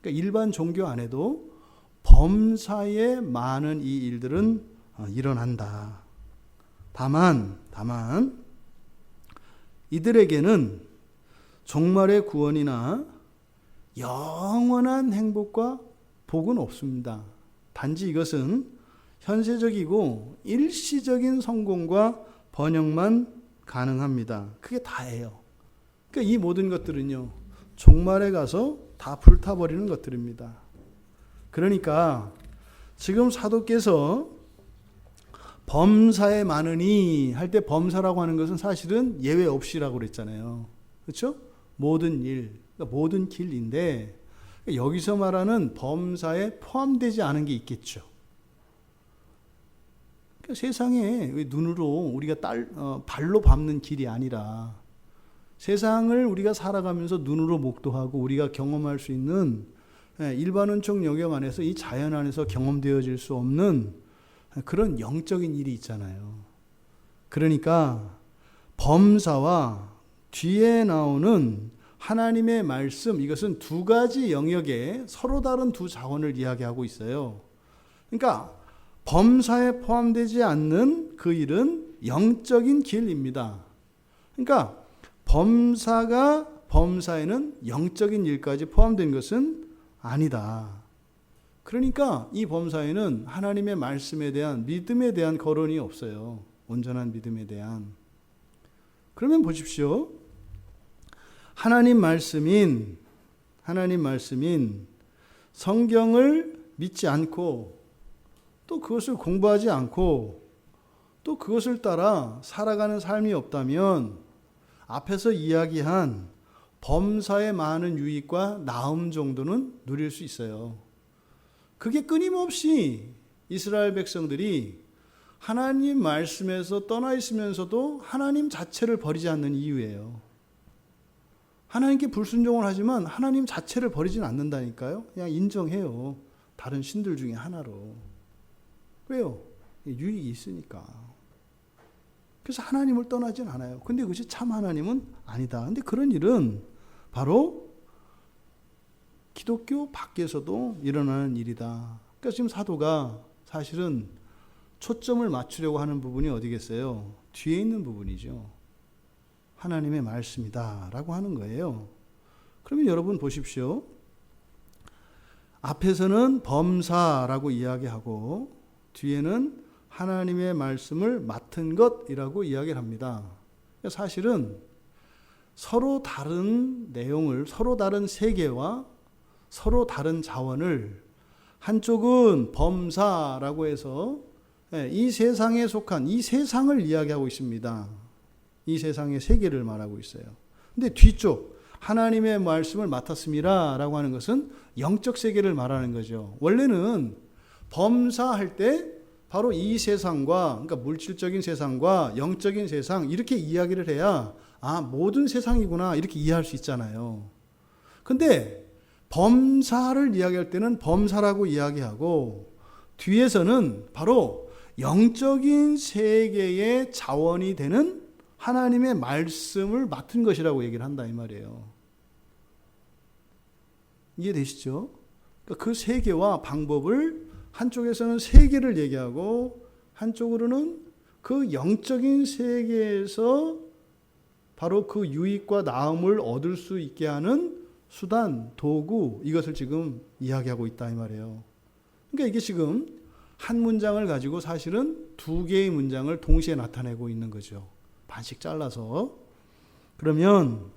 A: 그러니까 일반 종교 안에도 범사에 많은 이 일들은 일어난다. 다만 이들에게는 종말의 구원이나 영원한 행복과 복은 없습니다. 단지 이것은 현세적이고 일시적인 성공과 번영만 가능합니다. 그게 다예요. 그러니까 이 모든 것들은요, 종말에 가서 다 불타버리는 것들입니다. 그러니까 지금 사도께서 범사에 많으니 할 때 범사라고 하는 것은 사실은 예외 없이라고 그랬잖아요. 그렇죠? 모든 일, 그러니까 모든 길인데 여기서 말하는 범사에 포함되지 않은 게 있겠죠. 그러니까 세상에 눈으로 우리가 발로 밟는 길이 아니라 세상을 우리가 살아가면서 눈으로 목도하고 우리가 경험할 수 있는 일반론적 영역 안에서 이 자연 안에서 경험되어질 수 없는 그런 영적인 일이 있잖아요. 그러니까 범사와 뒤에 나오는 하나님의 말씀, 이것은 두 가지 영역에 서로 다른 두 자원을 이야기하고 있어요. 그러니까 범사에 포함되지 않는 그 일은 영적인 길입니다. 그러니까 범사에는 영적인 일까지 포함된 것은 아니다. 그러니까 이 범사에는 하나님의 말씀에 대한 믿음에 대한 거론이 없어요. 온전한 믿음에 대한. 그러면 보십시오. 하나님 말씀인 성경을 믿지 않고 또 그것을 공부하지 않고 또 그것을 따라 살아가는 삶이 없다면 앞에서 이야기한 범사의 많은 유익과 나음 정도는 누릴 수 있어요. 그게 끊임없이 이스라엘 백성들이 하나님 말씀에서 떠나 있으면서도 하나님 자체를 버리지 않는 이유예요. 하나님께 불순종을 하지만 하나님 자체를 버리진 않는다니까요. 그냥 인정해요. 다른 신들 중에 하나로. 왜요? 유익이 있으니까. 그래서 하나님을 떠나진 않아요. 근데 그것이 참 하나님은 아니다. 근데 그런 일은 바로 기독교 밖에서도 일어나는 일이다. 그러니까 지금 사도가 사실은 초점을 맞추려고 하는 부분이 어디겠어요? 뒤에 있는 부분이죠. 하나님의 말씀이다 라고 하는 거예요. 그러면 여러분 보십시오. 앞에서는 범사라고 이야기하고 뒤에는 하나님의 말씀을 맡은 것이라고 이야기를 합니다. 사실은 서로 다른 내용을, 서로 다른 세계와 서로 다른 자원을 한쪽은 범사라고 해서 이 세상에 속한 이 세상을 이야기하고 있습니다. 이 세상의 세계를 말하고 있어요. 근데 뒤쪽 하나님의 말씀을 맡았습니다 라고 하는 것은 영적 세계를 말하는 거죠. 원래는 범사할 때 바로 이 세상과, 그러니까 물질적인 세상과 영적인 세상 이렇게 이야기를 해야 모든 세상이구나 이렇게 이해할 수 있잖아요. 근데 범사를 이야기할 때는 범사라고 이야기하고 뒤에서는 바로 영적인 세계의 자원이 되는 하나님의 말씀을 맡은 것이라고 얘기를 한다 이 말이에요. 이해되시죠? 그러니까 그 세계와 방법을 한쪽에서는 세계를 얘기하고 한쪽으로는 그 영적인 세계에서 바로 그 유익과 나음을 얻을 수 있게 하는 수단, 도구, 이것을 지금 이야기하고 있다 이 말이에요. 그러니까 이게 지금 한 문장을 가지고 사실은 두 개의 문장을 동시에 나타내고 있는 거죠. 반씩 잘라서. 그러면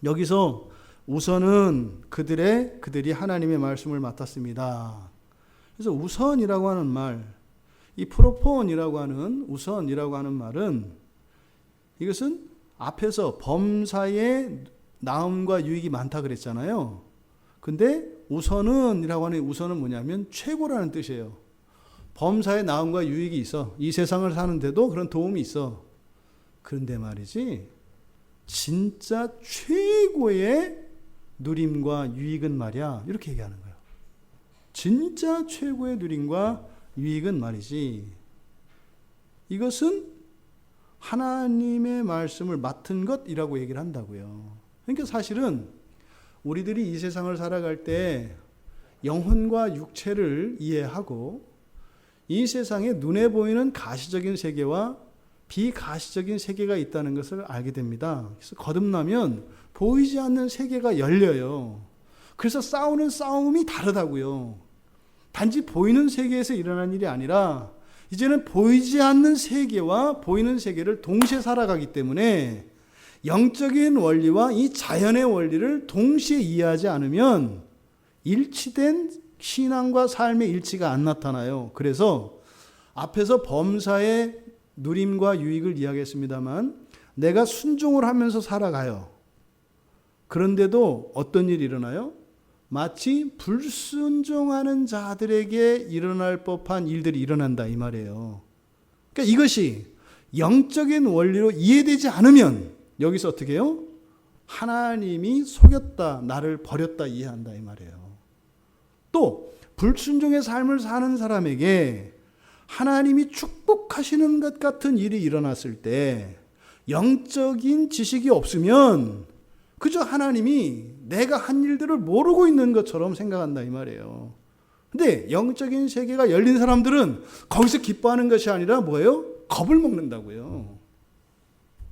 A: 여기서 우선은 그들이 하나님의 말씀을 맡았습니다. 그래서 우선이라고 하는 말, 이 프로폰이라고 하는 우선이라고 하는 말은 이것은 앞에서 범사에 나음과 유익이 많다 그랬잖아요. 근데 우선은이라고 하는 우선은 뭐냐면 최고라는 뜻이에요. 범사에 나음과 유익이 있어. 이 세상을 사는데도 그런 도움이 있어. 그런데 말이지 진짜 최고의 누림과 유익은 말이야. 이렇게 얘기하는 거예요. 진짜 최고의 누림과 유익은 말이지. 이것은 하나님의 말씀을 맡은 것이라고 얘기를 한다고요. 그러니까 사실은 우리들이 이 세상을 살아갈 때 영혼과 육체를 이해하고 이 세상에 눈에 보이는 가시적인 세계와 비가시적인 세계가 있다는 것을 알게 됩니다. 그래서 거듭나면 보이지 않는 세계가 열려요. 그래서 싸우는 싸움이 다르다고요. 단지 보이는 세계에서 일어난 일이 아니라 이제는 보이지 않는 세계와 보이는 세계를 동시에 살아가기 때문에 영적인 원리와 이 자연의 원리를 동시에 이해하지 않으면 일치된 신앙과 삶의 일치가 안 나타나요. 그래서 앞에서 범사의 누림과 유익을 이야기했습니다만 내가 순종을 하면서 살아가요. 그런데도 어떤 일이 일어나요? 마치 불순종하는 자들에게 일어날 법한 일들이 일어난다 이 말이에요. 그러니까 이것이 영적인 원리로 이해되지 않으면 여기서 어떻게 해요? 하나님이 속였다, 나를 버렸다 이해한다 이 말이에요. 또 불순종의 삶을 사는 사람에게 하나님이 축복하시는 것 같은 일이 일어났을 때 영적인 지식이 없으면 그저 하나님이 내가 한 일들을 모르고 있는 것처럼 생각한다 이 말이에요. 근데 영적인 세계가 열린 사람들은 거기서 기뻐하는 것이 아니라 뭐예요? 겁을 먹는다고요.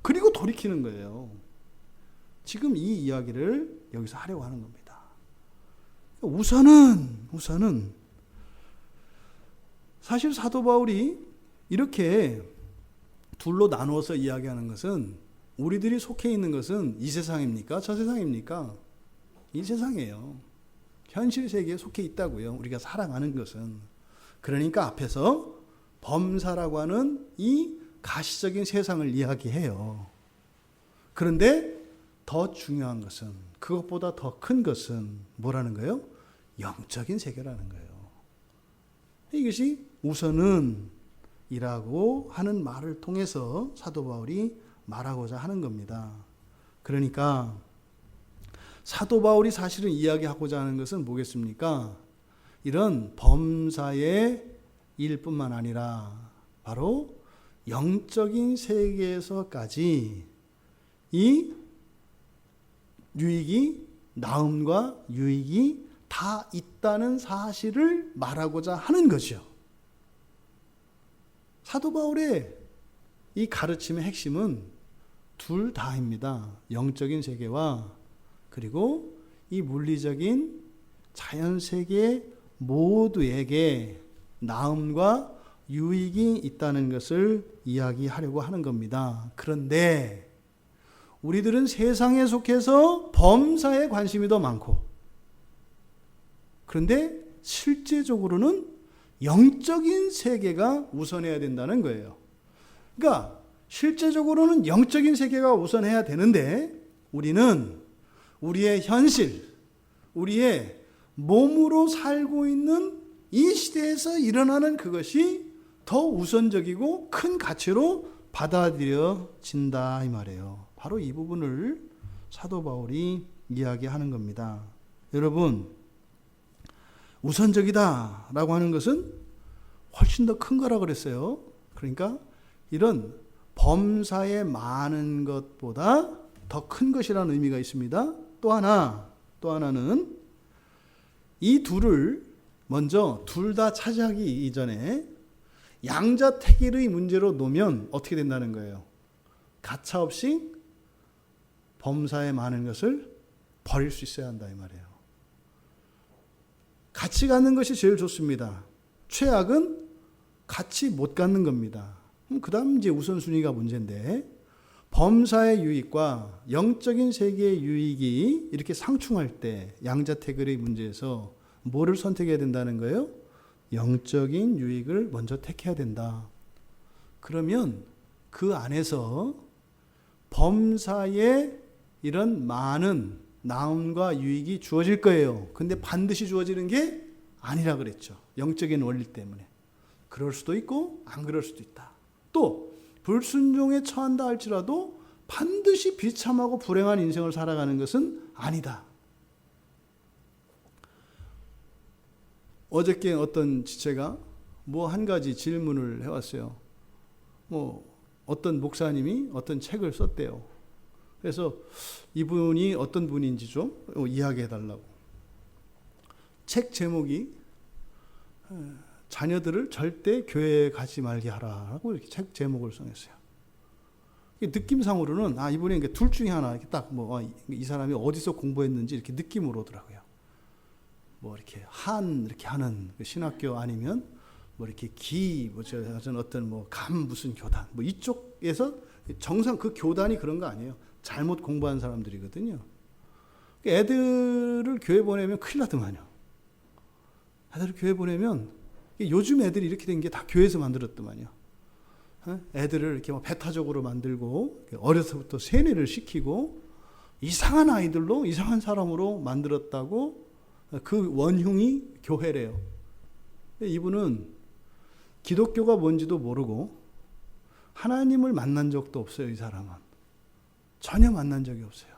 A: 그리고 돌이키는 거예요. 지금 이 이야기를 여기서 하려고 하는 겁니다. 우선은 사실 사도 바울이 이렇게 둘로 나누어서 이야기하는 것은 우리들이 속해 있는 것은 이 세상입니까? 저 세상입니까? 이 세상이에요. 현실 세계에 속해 있다고요. 우리가 살아가는 것은. 그러니까 앞에서 범사라고 하는 이 가시적인 세상을 이야기해요. 그런데 더 중요한 것은, 그것보다 더 큰 것은 뭐라는 거예요? 영적인 세계라는 거예요. 이것이 우선은 이라고 하는 말을 통해서 사도 바울이 말하고자 하는 겁니다. 그러니까 사도 바울이 사실은 이야기하고자 하는 것은 뭐겠습니까? 이런 범사의 일뿐만 아니라 바로 영적인 세계에서까지 이 유익이, 나음과 유익이 다 있다는 사실을 말하고자 하는 것이요. 사도 바울의 이 가르침의 핵심은 둘 다입니다. 영적인 세계와 그리고 이 물리적인 자연세계 모두에게 나음과 유익이 있다는 것을 이야기하려고 하는 겁니다. 그런데 우리들은 세상에 속해서 범사에 관심이 더 많고, 그런데 실제적으로는 영적인 세계가 우선해야 된다는 거예요. 그러니까 실제적으로는 영적인 세계가 우선해야 되는데 우리는 우리의 현실, 우리의 몸으로 살고 있는 이 시대에서 일어나는 그것이 더 우선적이고 큰 가치로 받아들여진다 이 말이에요. 바로 이 부분을 사도 바울이 이야기하는 겁니다. 여러분, 우선적이다라고 하는 것은 훨씬 더 큰 거라 그랬어요. 그러니까 이런 범사에 많은 것보다 더 큰 것이라는 의미가 있습니다. 또 하나는 이 둘을 먼저 둘 다 차지하기 이전에 양자택일의 문제로 놓으면 어떻게 된다는 거예요? 가차없이 범사에 많은 것을 버릴 수 있어야 한다 이 말이에요. 같이 갖는 것이 제일 좋습니다. 최악은 같이 못 갖는 겁니다. 그 다음 이제 우선순위가 문제인데, 범사의 유익과 영적인 세계의 유익이 이렇게 상충할 때 양자택일의 문제에서 뭐를 선택해야 된다는 거예요? 영적인 유익을 먼저 택해야 된다. 그러면 그 안에서 범사에 이런 많은 나음과 유익이 주어질 거예요. 근데 반드시 주어지는 게 아니라 그랬죠. 영적인 원리 때문에. 그럴 수도 있고 안 그럴 수도 있다. 또 불순종에 처한다 할지라도 반드시 비참하고 불행한 인생을 살아가는 것은 아니다. 어저께 어떤 지체가 뭐 한 가지 질문을 해왔어요. 어떤 목사님이 어떤 책을 썼대요. 그래서 이분이 어떤 분인지 좀 이야기해 달라고. 책 제목이 자녀들을 절대 교회에 가지 말게 하라고 이렇게 책 제목을 정했어요. 느낌상으로는 이분이 둘 중에 하나 이렇게 딱 이 사람이 어디서 공부했는지 이렇게 느낌으로 오더라고요. 이렇게 이렇게 하는 신학교 아니면 이렇게 어떤 감 무슨 교단 이쪽에서 정상 그 교단이 그런 거 아니에요. 잘못 공부한 사람들이거든요. 애들을 교회 보내면 큰일 나더만요. 애들을 교회 보내면 요즘 애들이 이렇게 된 게 다 교회에서 만들었더만요. 애들을 이렇게 배타적으로 만들고 어려서부터 세뇌를 시키고 이상한 아이들로 이상한 사람으로 만들었다고 그 원흉이 교회래요. 이분은 기독교가 뭔지도 모르고 하나님을 만난 적도 없어요. 이 사람은 전혀 만난 적이 없어요.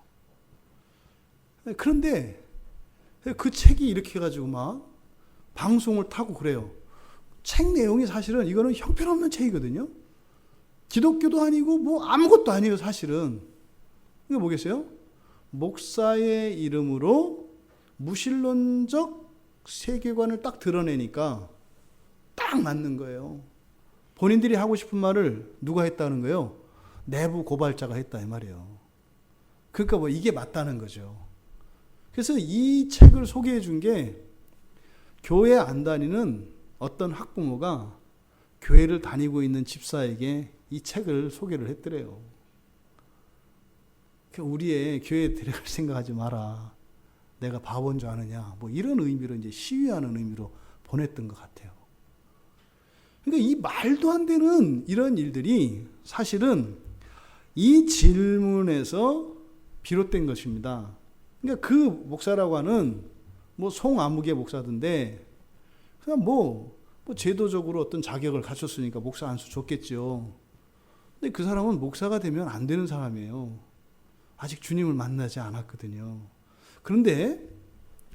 A: 그런데 그 책이 이렇게 해가지고 막 방송을 타고 그래요. 책 내용이 사실은 이거는 형편없는 책이거든요. 기독교도 아니고 아무것도 아니에요. 사실은 이거 뭐겠어요? 목사의 이름으로 무신론적 세계관을 딱 드러내니까 딱 맞는 거예요. 본인들이 하고 싶은 말을 누가 했다는 거예요? 내부 고발자가 했다 이 말이에요. 그러니까 이게 맞다는 거죠. 그래서 이 책을 소개해 준 게 교회 안 다니는 어떤 학부모가 교회를 다니고 있는 집사에게 이 책을 소개를 했더래요. 우리의 교회에 데려갈 생각하지 마라. 내가 바본 줄 아느냐. 이런 의미로 이제 시위하는 의미로 보냈던 것 같아요. 그러니까 이 말도 안 되는 이런 일들이 사실은 이 질문에서 비롯된 것입니다. 그러니까 그 목사라고 하는 송아무개 목사던데 그냥 제도적으로 어떤 자격을 갖췄으니까 목사 안수 줬겠죠. 근데 그 사람은 목사가 되면 안 되는 사람이에요. 아직 주님을 만나지 않았거든요. 그런데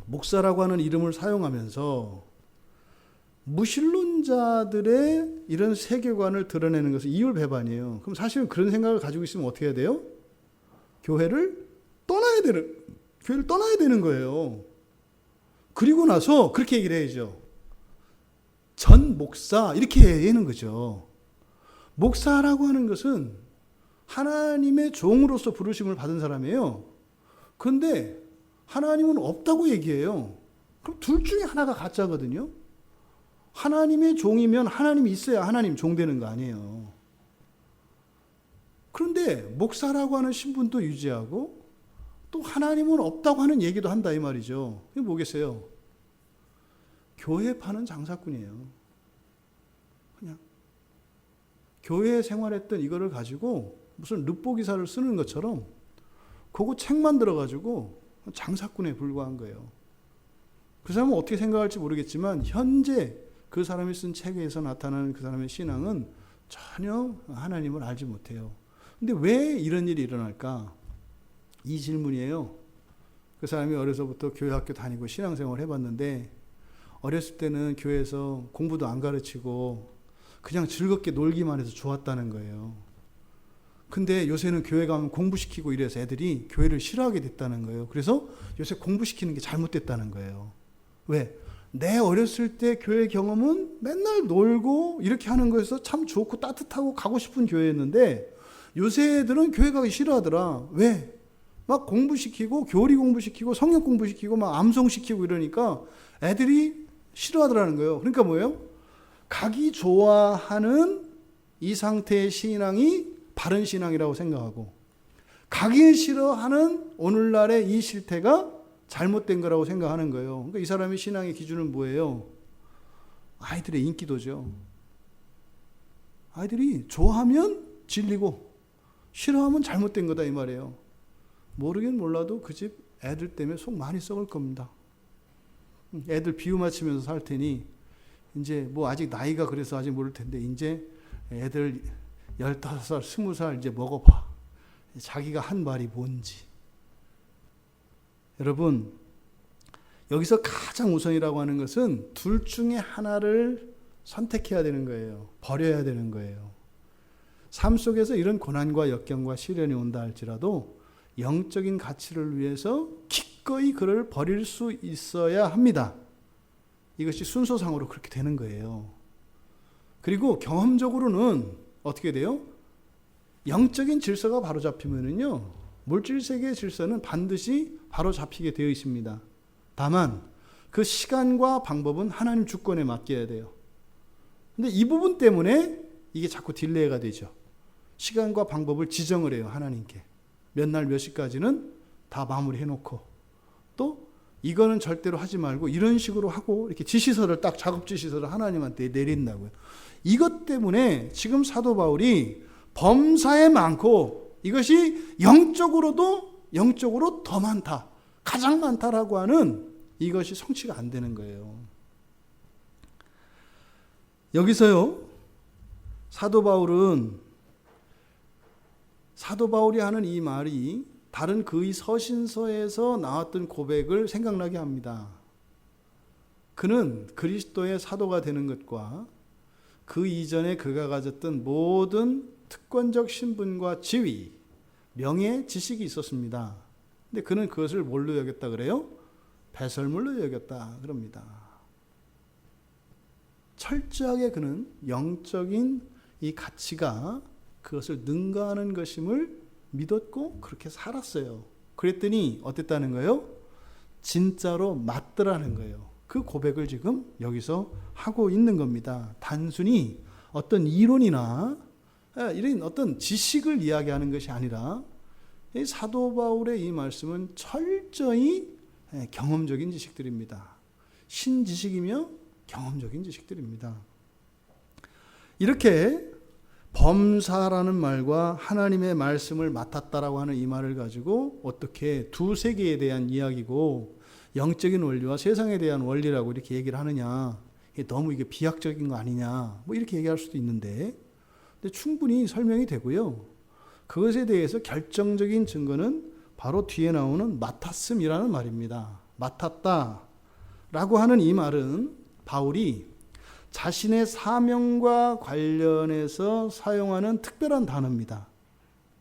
A: 목사라고 하는 이름을 사용하면서 무신론자들의 이런 세계관을 드러내는 것은 이율배반이에요. 그럼 사실은 그런 생각을 가지고 있으면 어떻게 해야 돼요? 교회를 떠나야 되는 거예요. 그리고 나서 그렇게 얘기를 해야죠. 전 목사 이렇게 얘기하는 거죠. 목사라고 하는 것은 하나님의 종으로서 부르심을 받은 사람이에요. 그런데 하나님은 없다고 얘기해요. 그럼 둘 중에 하나가 가짜거든요. 하나님의 종이면 하나님이 있어야 하나님 종 되는 거 아니에요. 그런데 목사라고 하는 신분도 유지하고 또 하나님은 없다고 하는 얘기도 한다 이 말이죠. 이게 뭐겠어요? 교회 파는 장사꾼이에요. 그냥 교회에 생활했던 이거를 가지고 무슨 르포기사를 쓰는 것처럼 그거 책 만들어가지고 장사꾼에 불과한 거예요. 그 사람은 어떻게 생각할지 모르겠지만 현재 그 사람이 쓴 책에서 나타나는 그 사람의 신앙은 전혀 하나님을 알지 못해요. 근데 왜 이런 일이 일어날까? 이 질문이에요. 그 사람이 어려서부터 교회 학교 다니고 신앙생활 해봤는데 어렸을 때는 교회에서 공부도 안 가르치고 그냥 즐겁게 놀기만 해서 좋았다는 거예요. 근데 요새는 교회 가면 공부시키고 이래서 애들이 교회를 싫어하게 됐다는 거예요. 그래서 요새 공부시키는 게 잘못됐다는 거예요. 왜? 내 어렸을 때 교회 경험은 맨날 놀고 이렇게 하는 거에서 참 좋고 따뜻하고 가고 싶은 교회였는데 요새 애들은 교회 가기 싫어하더라. 왜? 막 공부시키고 교리 공부시키고 성경 공부시키고 막 암송시키고 이러니까 애들이 싫어하더라는 거예요. 그러니까 뭐예요? 가기 좋아하는 이 상태의 신앙이 바른 신앙이라고 생각하고 가기 싫어하는 오늘날의 이 실태가 잘못된 거라고 생각하는 거예요. 그러니까 이 사람의 신앙의 기준은 뭐예요? 아이들의 인기도죠. 아이들이 좋아하면 진리고 싫어하면 잘못된 거다 이 말이에요. 모르긴 몰라도 그 집 애들 때문에 속 많이 썩을 겁니다. 애들 비유 맞추면서 살 테니 이제 뭐 아직 나이가 그래서 아직 모를 텐데 이제 애들 15살, 20살 이제 먹어봐. 자기가 한 말이 뭔지. 여러분, 여기서 가장 우선이라고 하는 것은 둘 중에 하나를 선택해야 되는 거예요. 버려야 되는 거예요. 삶 속에서 이런 고난과 역경과 시련이 온다 할지라도 영적인 가치를 위해서 기꺼이 그를 버릴 수 있어야 합니다. 이것이 순서상으로 그렇게 되는 거예요. 그리고 경험적으로는 어떻게 돼요? 영적인 질서가 바로 잡히면은요, 물질 세계의 질서는 반드시 바로 잡히게 되어 있습니다. 다만 그 시간과 방법은 하나님 주권에 맡겨야 돼요. 근데 이 부분 때문에 이게 자꾸 딜레이가 되죠. 시간과 방법을 지정을 해요, 하나님께. 몇 날 몇 시까지는 다 마무리해 놓고, 또 이거는 절대로 하지 말고 이런 식으로 하고, 이렇게 지시서를 딱 작업 지시서를 하나님한테 내린다고요. 이것 때문에 지금 사도 바울이 범사에 많고 이것이 영적으로 더 많다, 가장 많다라고 하는 이것이 성취가 안 되는 거예요. 여기서요, 사도 바울이 하는 이 말이 다른 그의 서신서에서 나왔던 고백을 생각나게 합니다. 그는 그리스도의 사도가 되는 것과 그 이전에 그가 가졌던 모든 특권적 신분과 지위, 명예, 지식이 있었습니다. 근데 그는 그것을 뭘로 여겼다 그래요? 배설물로 여겼다 그럽니다. 철저하게 그는 영적인 이 가치가 그것을 능가하는 것임을 믿었고 그렇게 살았어요. 그랬더니 어땠다는 거예요? 진짜로 맞더라는 거예요. 그 고백을 지금 여기서 하고 있는 겁니다. 단순히 어떤 이론이나 이런 어떤 지식을 이야기하는 것이 아니라 이 사도 바울의 이 말씀은 철저히 경험적인 지식들입니다. 신지식이며 경험적인 지식들입니다. 이렇게 범사라는 말과 하나님의 말씀을 맡았다라고 하는 이 말을 가지고 어떻게 두 세계에 대한 이야기고 영적인 원리와 세상에 대한 원리라고 이렇게 얘기를 하느냐, 너무 이게 비약적인 거 아니냐, 뭐 이렇게 얘기할 수도 있는데, 근데 충분히 설명이 되고요. 그것에 대해서 결정적인 증거는 바로 뒤에 나오는 맡았음이라는 말입니다. 맡았다라고 하는 이 말은 바울이 자신의 사명과 관련해서 사용하는 특별한 단어입니다.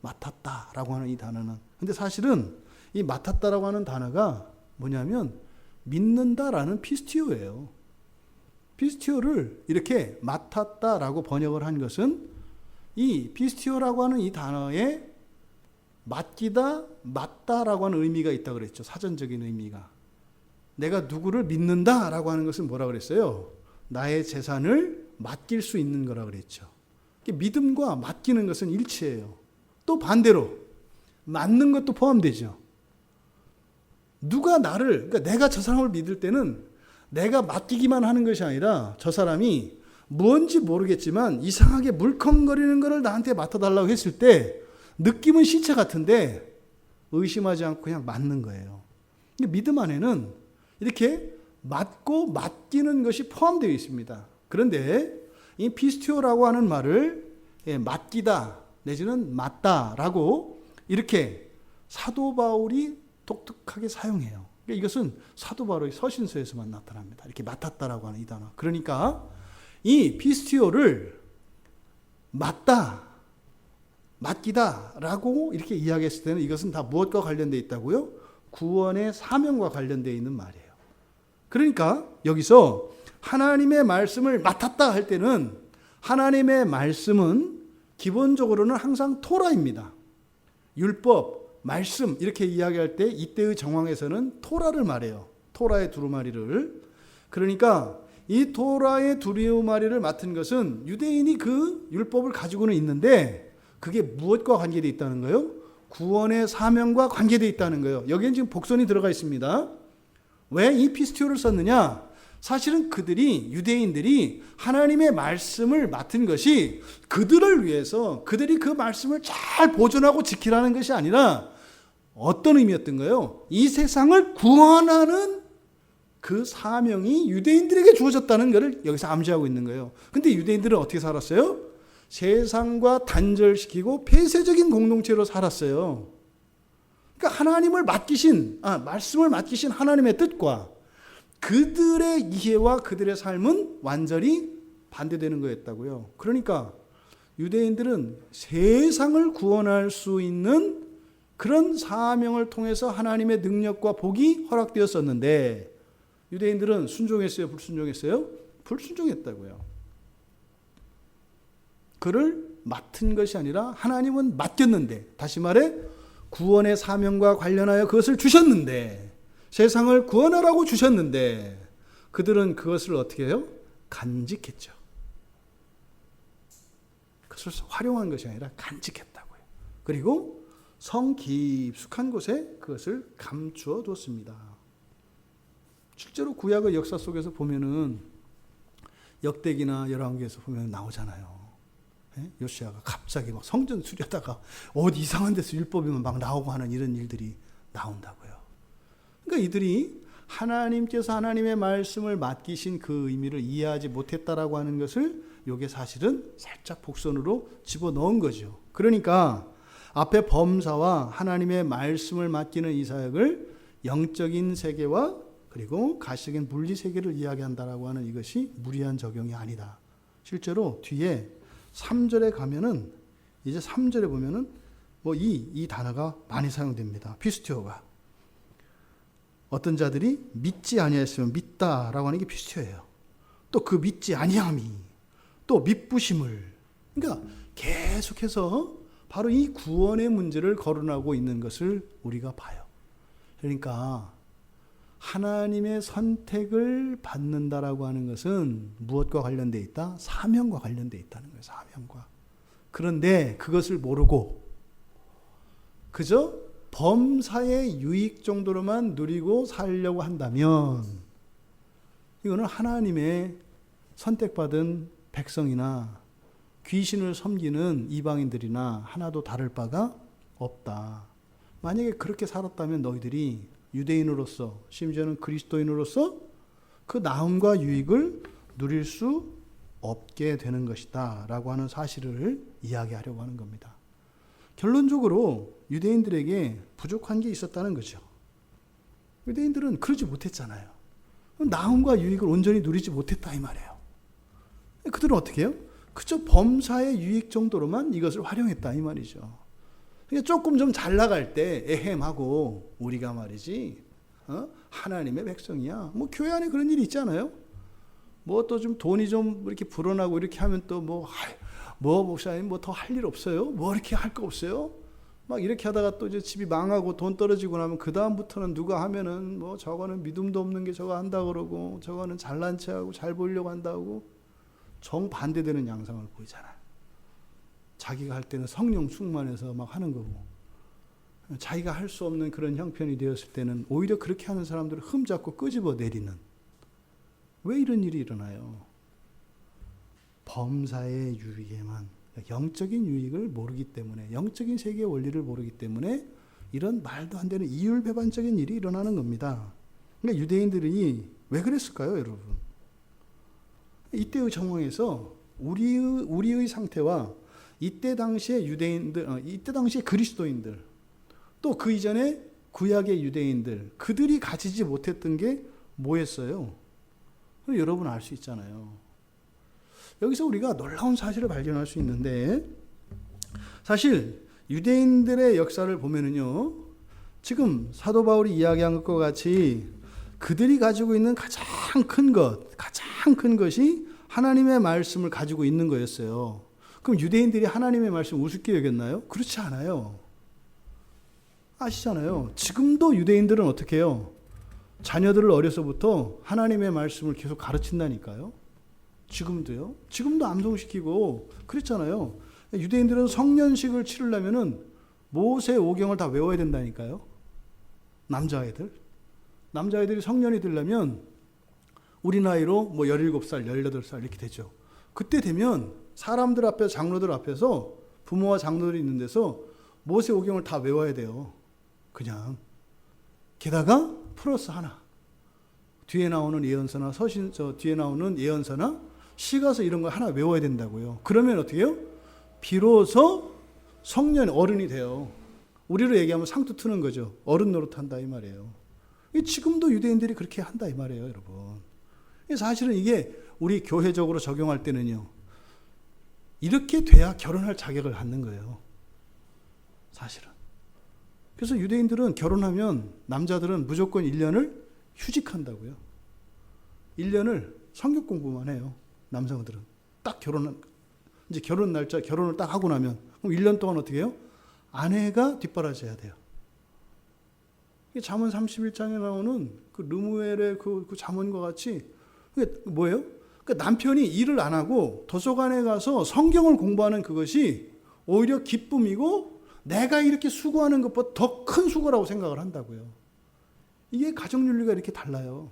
A: 맡았다라고 하는 이 단어는. 근데 사실은 이 맡았다라고 하는 단어가 뭐냐면 믿는다라는 피스티오예요. 피스티오를 이렇게 맡았다라고 번역을 한 것은 이 피스티오라고 하는 이 단어에 맡기다, 맞다라고 하는 의미가 있다고 그랬죠. 사전적인 의미가. 내가 누구를 믿는다라고 하는 것은 뭐라 그랬어요? 나의 재산을 맡길 수 있는 거라 그랬죠. 믿음과 맡기는 것은 일치예요. 또 반대로 맞는 것도 포함되죠. 누가 나를, 그러니까 내가 저 사람을 믿을 때는 내가 맡기기만 하는 것이 아니라 저 사람이 뭔지 모르겠지만 이상하게 물컹거리는 것을 나한테 맡아달라고 했을 때 느낌은 시체 같은데 의심하지 않고 그냥 맡는 거예요. 믿음 안에는 이렇게 맡고 맡기는 것이 포함되어 있습니다. 그런데 이 피스티오라고 하는 말을 맡기다 내지는 맞다라고 이렇게 사도 바울이 독특하게 사용해요. 그러니까 이것은 사도 바울의 서신서에서만 나타납니다. 이렇게 맡았다라고 하는 이 단어. 그러니까 이 피스티오를 맞다, 맡기다라고 이렇게 이야기했을 때는 이것은 다 무엇과 관련되어 있다고요? 구원의 사명과 관련되어 있는 말이에요. 그러니까 여기서 하나님의 말씀을 맡았다 할 때는 하나님의 말씀은 기본적으로는 항상 토라입니다. 율법, 말씀 이렇게 이야기할 때 이때의 정황에서는 토라를 말해요. 토라의 두루마리를. 그러니까 이 토라의 두루마리를 맡은 것은 유대인이 그 율법을 가지고는 있는데 그게 무엇과 관계되어 있다는 거예요? 구원의 사명과 관계되어 있다는 거예요. 여기엔 지금 복선이 들어가 있습니다. 왜 이 피스티오를 썼느냐? 사실은 유대인들이 하나님의 말씀을 맡은 것이 그들을 위해서 그들이 그 말씀을 잘 보존하고 지키라는 것이 아니라 어떤 의미였던가요? 이 세상을 구원하는 그 사명이 유대인들에게 주어졌다는 것을 여기서 암시하고 있는 거예요. 근데 유대인들은 어떻게 살았어요? 세상과 단절시키고 폐쇄적인 공동체로 살았어요. 그러니까 말씀을 맡기신 하나님의 뜻과 그들의 이해와 그들의 삶은 완전히 반대되는 거였다고요. 그러니까 유대인들은 세상을 구원할 수 있는 그런 사명을 통해서 하나님의 능력과 복이 허락되었었는데 유대인들은 순종했어요? 불순종했어요? 불순종했다고요. 그를 맡은 것이 아니라 하나님은 맡겼는데, 다시 말해 구원의 사명과 관련하여 그것을 주셨는데, 세상을 구원하라고 주셨는데 그들은 그것을 어떻게 해요? 간직했죠. 그것을 활용한 것이 아니라 간직했다고요. 그리고 성 깊숙한 곳에 그것을 감추어 뒀습니다. 실제로 구약의 역사 속에서 보면은 역대기나 열왕기에서 보면 나오잖아요. 요시아가 갑자기 막 성전 수리하다가 어디 이상한 데서 율법이면 막 나오고 하는 이런 일들이 나온다고요. 그러니까 이들이 하나님께서 하나님의 말씀을 맡기신 그 의미를 이해하지 못했다라고 하는 것을 이게 사실은 살짝 복선으로 집어넣은 거죠. 그러니까 앞에 범사와 하나님의 말씀을 맡기는 이 사역을 영적인 세계와 그리고 가시적인 물리 세계를 이야기한다라고 하는 이것이 무리한 적용이 아니다. 실제로 뒤에 3절에 가면은 이제 3절에 보면은 뭐 이 단어가 많이 사용됩니다. 피스티오가. 어떤 자들이 믿지 아니하였으면 믿다라고 하는 게 피스티오예요. 또 그 믿지 아니함이 또 믿부심을. 그러니까 계속해서 바로 이 구원의 문제를 거론하고 있는 것을 우리가 봐요. 그러니까 하나님의 선택을 받는다라고 하는 것은 무엇과 관련되어 있다? 사명과 관련되어 있다는 거예요. 사명과. 그런데 그것을 모르고 그저 범사의 유익 정도로만 누리고 살려고 한다면 이거는 하나님의 선택받은 백성이나 귀신을 섬기는 이방인들이나 하나도 다를 바가 없다. 만약에 그렇게 살았다면 너희들이 유대인으로서 심지어는 그리스도인으로서 그 나음과 유익을 누릴 수 없게 되는 것이다 라고 하는 사실을 이야기하려고 하는 겁니다. 결론적으로 유대인들에게 부족한 게 있었다는 거죠. 유대인들은 그러지 못했잖아요. 나음과 유익을 온전히 누리지 못했다 이 말이에요. 그들은 어떻게 해요? 그저 범사의 유익 정도로만 이것을 활용했다 이 말이죠. 그러니까 조금 좀 잘 나갈 때 에헴하고 우리가 말이지 하나님의 백성이야. 뭐 교회 안에 그런 일이 있잖아요. 뭐 또 좀 돈이 좀 이렇게 불어나고 이렇게 하면 또 뭐 목사님 뭐 더 할 일 없어요? 뭐 이렇게 할 거 없어요? 막 이렇게 하다가 또 이제 집이 망하고 돈 떨어지고 나면 그 다음부터는 누가 하면은 뭐 저거는 믿음도 없는 게 저거 한다 그러고 저거는 잘난 체하고 잘 보이려고 한다고 정반대되는 양상을 보이잖아요. 자기가 할 때는 성령 충만해서 막 하는 거고 자기가 할 수 없는 그런 형편이 되었을 때는 오히려 그렇게 하는 사람들을 흠잡고 끄집어 내리는. 왜 이런 일이 일어나요? 범사의 유익에만 영적인 유익을 모르기 때문에 영적인 세계의 원리를 모르기 때문에 이런 말도 안 되는 이율배반적인 일이 일어나는 겁니다. 그러니까 유대인들이 왜 그랬을까요, 여러분? 이때의 정황에서 우리의 상태와 이때 당시의 유대인들, 이때 당시의 그리스도인들, 또 그 이전에 구약의 유대인들, 그들이 가지지 못했던 게 뭐였어요? 여러분 알 수 있잖아요. 여기서 우리가 놀라운 사실을 발견할 수 있는데, 사실 유대인들의 역사를 보면은요, 지금 사도 바울이 이야기한 것과 같이 그들이 가지고 있는 가장 큰 것이 하나님의 말씀을 가지고 있는 거였어요. 그럼 유대인들이 하나님의 말씀을 우습게 여겼나요? 그렇지 않아요. 아시잖아요. 지금도 유대인들은 어떻게 해요? 자녀들을 어려서부터 하나님의 말씀을 계속 가르친다니까요. 지금도요. 지금도 암송시키고 그랬잖아요. 유대인들은 성년식을 치르려면은 모세 오경을 다 외워야 된다니까요. 남자아이들이 성년이 되려면 우리 나이로 뭐 17살, 18살 이렇게 되죠. 그때 되면 사람들 앞에, 장로들 앞에서 부모와 장로들이 있는 데서 모세오경을 다 외워야 돼요. 그냥. 게다가 플러스 하나. 뒤에 나오는 예언서나 뒤에 나오는 예언서나 시가서 이런 거 하나 외워야 된다고요. 그러면 어떻게 해요? 비로소 성년 어른이 돼요. 우리로 얘기하면 상투 트는 거죠. 어른 노릇한다 이 말이에요. 지금도 유대인들이 그렇게 한다 이 말이에요, 여러분. 사실은 이게 우리 교회적으로 적용할 때는요, 이렇게 돼야 결혼할 자격을 갖는 거예요. 사실은. 그래서 유대인들은 결혼하면 남자들은 무조건 1년을 휴직한다고요. 1년을 성경 공부만 해요. 남성들은. 딱 이제 결혼 날짜, 결혼을 딱 하고 나면, 그럼 1년 동안 어떻게 해요? 아내가 뒷바라져야 돼요. 잠언 31장에 나오는 그 르무엘의 그 잠언과 같이, 그게 뭐예요? 그러니까 남편이 일을 안 하고 도서관에 가서 성경을 공부하는 그것이 오히려 기쁨이고 내가 이렇게 수고하는 것보다 더 큰 수고라고 생각을 한다고요. 이게 가정윤리가 이렇게 달라요.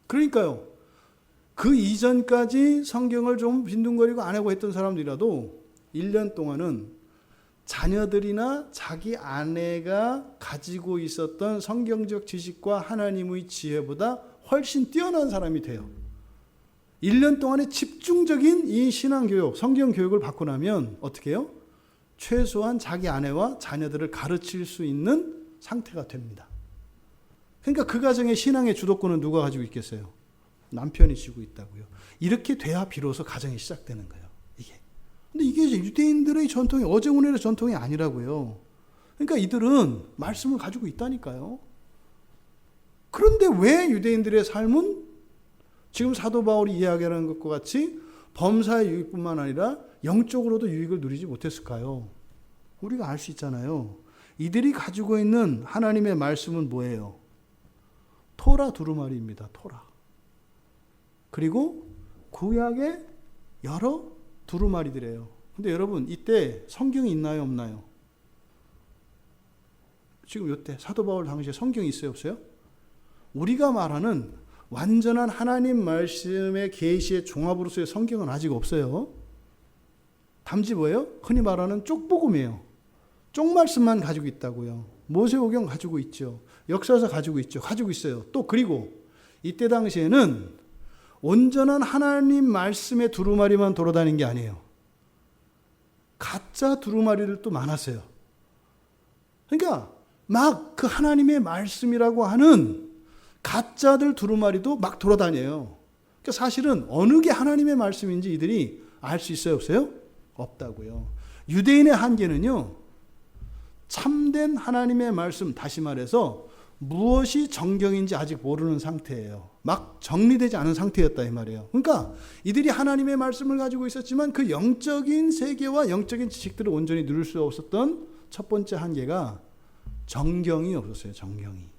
A: 그러니까요. 그 이전까지 성경을 좀 빈둥거리고 안 하고 했던 사람들이라도 1년 동안은 자녀들이나 자기 아내가 가지고 있었던 성경적 지식과 하나님의 지혜보다 훨씬 뛰어난 사람이 돼요. 1년 동안의 집중적인 이 신앙교육, 성경교육을 받고 나면 어떻게 해요? 최소한 자기 아내와 자녀들을 가르칠 수 있는 상태가 됩니다. 그러니까 그 가정의 신앙의 주도권은 누가 가지고 있겠어요? 남편이 쥐고 있다고요. 이렇게 돼야 비로소 가정이 시작되는 거예요. 이게. 근데 이게 유대인들의 전통이, 어제 오늘의 전통이 아니라고요. 그러니까 이들은 말씀을 가지고 있다니까요. 그런데 왜 유대인들의 삶은 지금 사도 바울이 이야기하는 것과 같이 범사의 유익뿐만 아니라 영적으로도 유익을 누리지 못했을까요? 우리가 알 수 있잖아요. 이들이 가지고 있는 하나님의 말씀은 뭐예요? 토라 두루마리입니다. 토라. 그리고 구약의 여러 두루마리들이에요. 근데 여러분, 이때 성경이 있나요, 없나요? 지금 이때 사도 바울 당시에 성경이 있어요, 없어요? 우리가 말하는 완전한 하나님 말씀의 계시의 종합으로서의 성경은 아직 없어요. 단지 뭐예요? 흔히 말하는 쪽복음이에요. 쪽말씀만 가지고 있다고요. 모세오경 가지고 있죠. 역사서 가지고 있죠. 가지고 있어요. 또 그리고 이때 당시에는 온전한 하나님 말씀의 두루마리만 돌아다닌 게 아니에요. 가짜 두루마리들도 많았어요. 그러니까 막 그 하나님의 말씀이라고 하는 가짜들 두루마리도 막 돌아다녀요. 그러니까 사실은 어느 게 하나님의 말씀인지 이들이 알 수 있어요, 없어요? 없다고요. 유대인의 한계는요, 참된 하나님의 말씀, 다시 말해서 무엇이 정경인지 아직 모르는 상태예요. 막 정리되지 않은 상태였다 이 말이에요. 그러니까 이들이 하나님의 말씀을 가지고 있었지만 그 영적인 세계와 영적인 지식들을 온전히 누릴 수 없었던 첫 번째 한계가 정경이 없었어요. 정경이.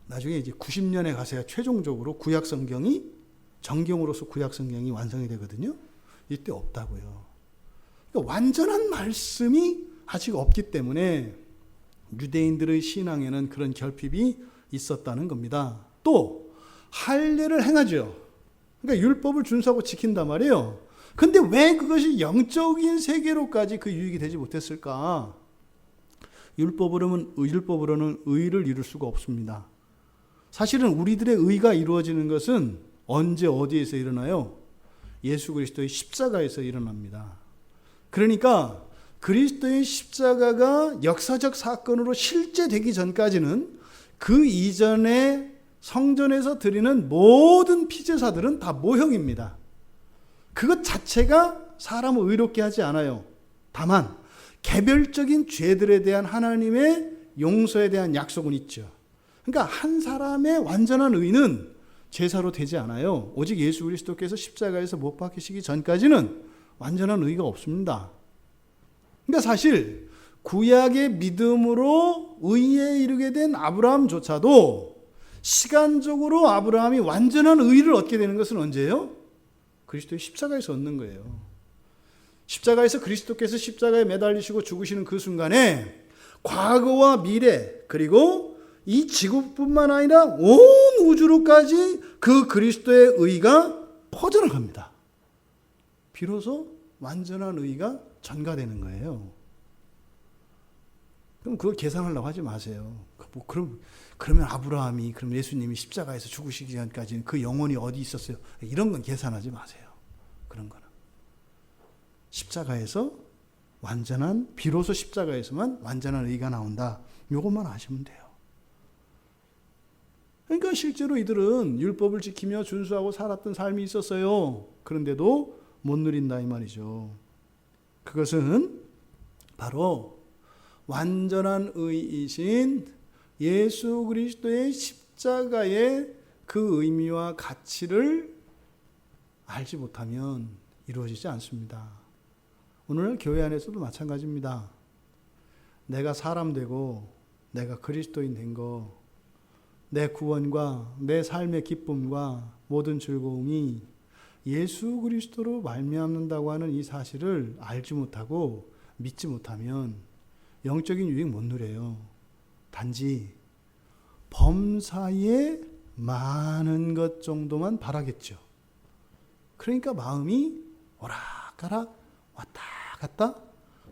A: 나중에 이제 90년에 가서야 최종적으로 구약 성경이 정경으로서 구약 성경이 완성이 되거든요. 이때 없다고요. 그러니까 완전한 말씀이 아직 없기 때문에 유대인들의 신앙에는 그런 결핍이 있었다는 겁니다. 또 할례를 행하죠. 그러니까 율법을 준수하고 지킨단 말이에요. 근데 왜 그것이 영적인 세계로까지 그 유익이 되지 못했을까? 율법으로는 의를 이룰 수가 없습니다. 사실은 우리들의 의가 이루어지는 것은 언제 어디에서 일어나요? 예수 그리스도의 십자가에서 일어납니다. 그러니까 그리스도의 십자가가 역사적 사건으로 실제되기 전까지는 그 이전에 성전에서 드리는 모든 피제사들은 다 모형입니다. 그것 자체가 사람을 의롭게 하지 않아요. 다만 개별적인 죄들에 대한 하나님의 용서에 대한 약속은 있죠. 그러니까 한 사람의 완전한 의는 제사로 되지 않아요. 오직 예수 그리스도께서 십자가에서 못 박히시기 전까지는 완전한 의가 없습니다. 그러니까 사실 구약의 믿음으로 의에 이르게 된 아브라함조차도 시간적으로 아브라함이 완전한 의를 얻게 되는 것은 언제예요? 그리스도의 십자가에서 얻는 거예요. 십자가에서 그리스도께서 십자가에 매달리시고 죽으시는 그 순간에 과거와 미래 그리고 이 지구뿐만 아니라 온 우주로까지 그 그리스도의 의가 퍼져나갑니다. 비로소 완전한 의가 전가되는 거예요. 그럼 그걸 계산하려고 하지 마세요. 그러면 아브라함이, 그럼 예수님이 십자가에서 죽으시기 전까지는 그 영혼이 어디 있었어요? 이런 건 계산하지 마세요. 그런 거는. 십자가에서 비로소 십자가에서만 완전한 의가 나온다. 이것만 아시면 돼요. 그러니까 실제로 이들은 율법을 지키며 준수하고 살았던 삶이 있었어요. 그런데도 못 누린다 이 말이죠. 그것은 바로 완전한 의이신 예수 그리스도의 십자가의 그 의미와 가치를 알지 못하면 이루어지지 않습니다. 오늘 교회 안에서도 마찬가지입니다. 내가 사람 되고 내가 그리스도인 된 거, 내 구원과 내 삶의 기쁨과 모든 즐거움이 예수 그리스도로 말미암는다고 하는 이 사실을 알지 못하고 믿지 못하면 영적인 유익 못 누려요. 단지 범사에 많은 것 정도만 바라겠죠. 그러니까 마음이 오락가락 왔다 갔다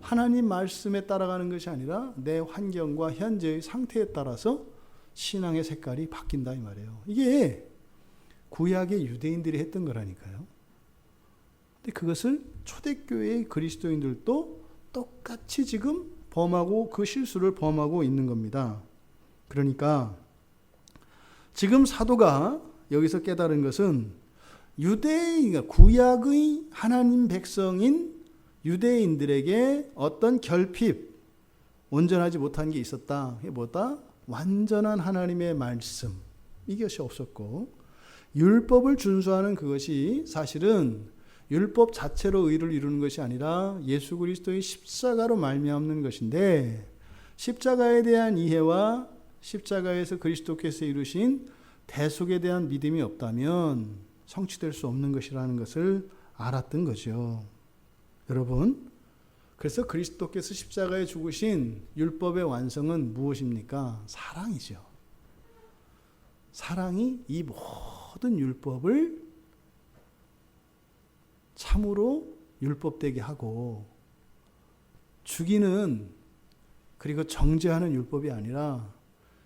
A: 하나님 말씀에 따라가는 것이 아니라 내 환경과 현재의 상태에 따라서 신앙의 색깔이 바뀐다 이 말이에요. 이게 구약의 유대인들이 했던 거라니까요. 근데 그것을 초대교회의 그리스도인들도 똑같이 지금 범하고 그 실수를 범하고 있는 겁니다. 그러니까 지금 사도가 여기서 깨달은 것은 유대인, 구약의 하나님 백성인 유대인들에게 어떤 결핍, 온전하지 못한 게 있었다. 이게 뭐다? 완전한 하나님의 말씀, 이것이 없었고, 율법을 준수하는 그것이 사실은 율법 자체로 의를 이루는 것이 아니라 예수 그리스도의 십자가로 말미암는 것인데, 십자가에 대한 이해와 십자가에서 그리스도께서 이루신 대속에 대한 믿음이 없다면 성취될 수 없는 것이라는 것을 알았던 거죠. 여러분, 그래서 그리스도께서 십자가에 죽으신 율법의 완성은 무엇입니까? 사랑이죠. 사랑이 이 모든 율법을 참으로 율법되게 하고, 죽이는 그리고 정죄하는 율법이 아니라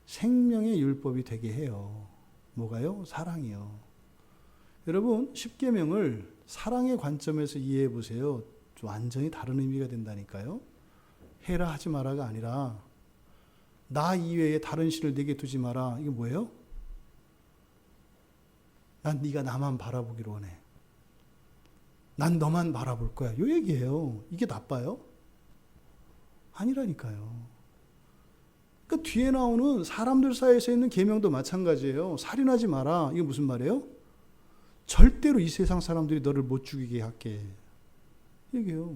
A: 생명의 율법이 되게 해요. 뭐가요? 사랑이요. 여러분, 십계명을 사랑의 관점에서 이해해 보세요. 완전히 다른 의미가 된다니까요. 해라 하지 마라가 아니라 나 이외에 다른 신을 내게 두지 마라. 이게 뭐예요? 난 네가 나만 바라보기로 원해. 난 너만 바라볼 거야. 이 얘기예요. 이게 나빠요? 아니라니까요. 그러니까 뒤에 나오는 사람들 사이에서 있는 계명도 마찬가지예요. 살인하지 마라. 이게 무슨 말이에요? 절대로 이 세상 사람들이 너를 못 죽이게 할게. 얘기해요.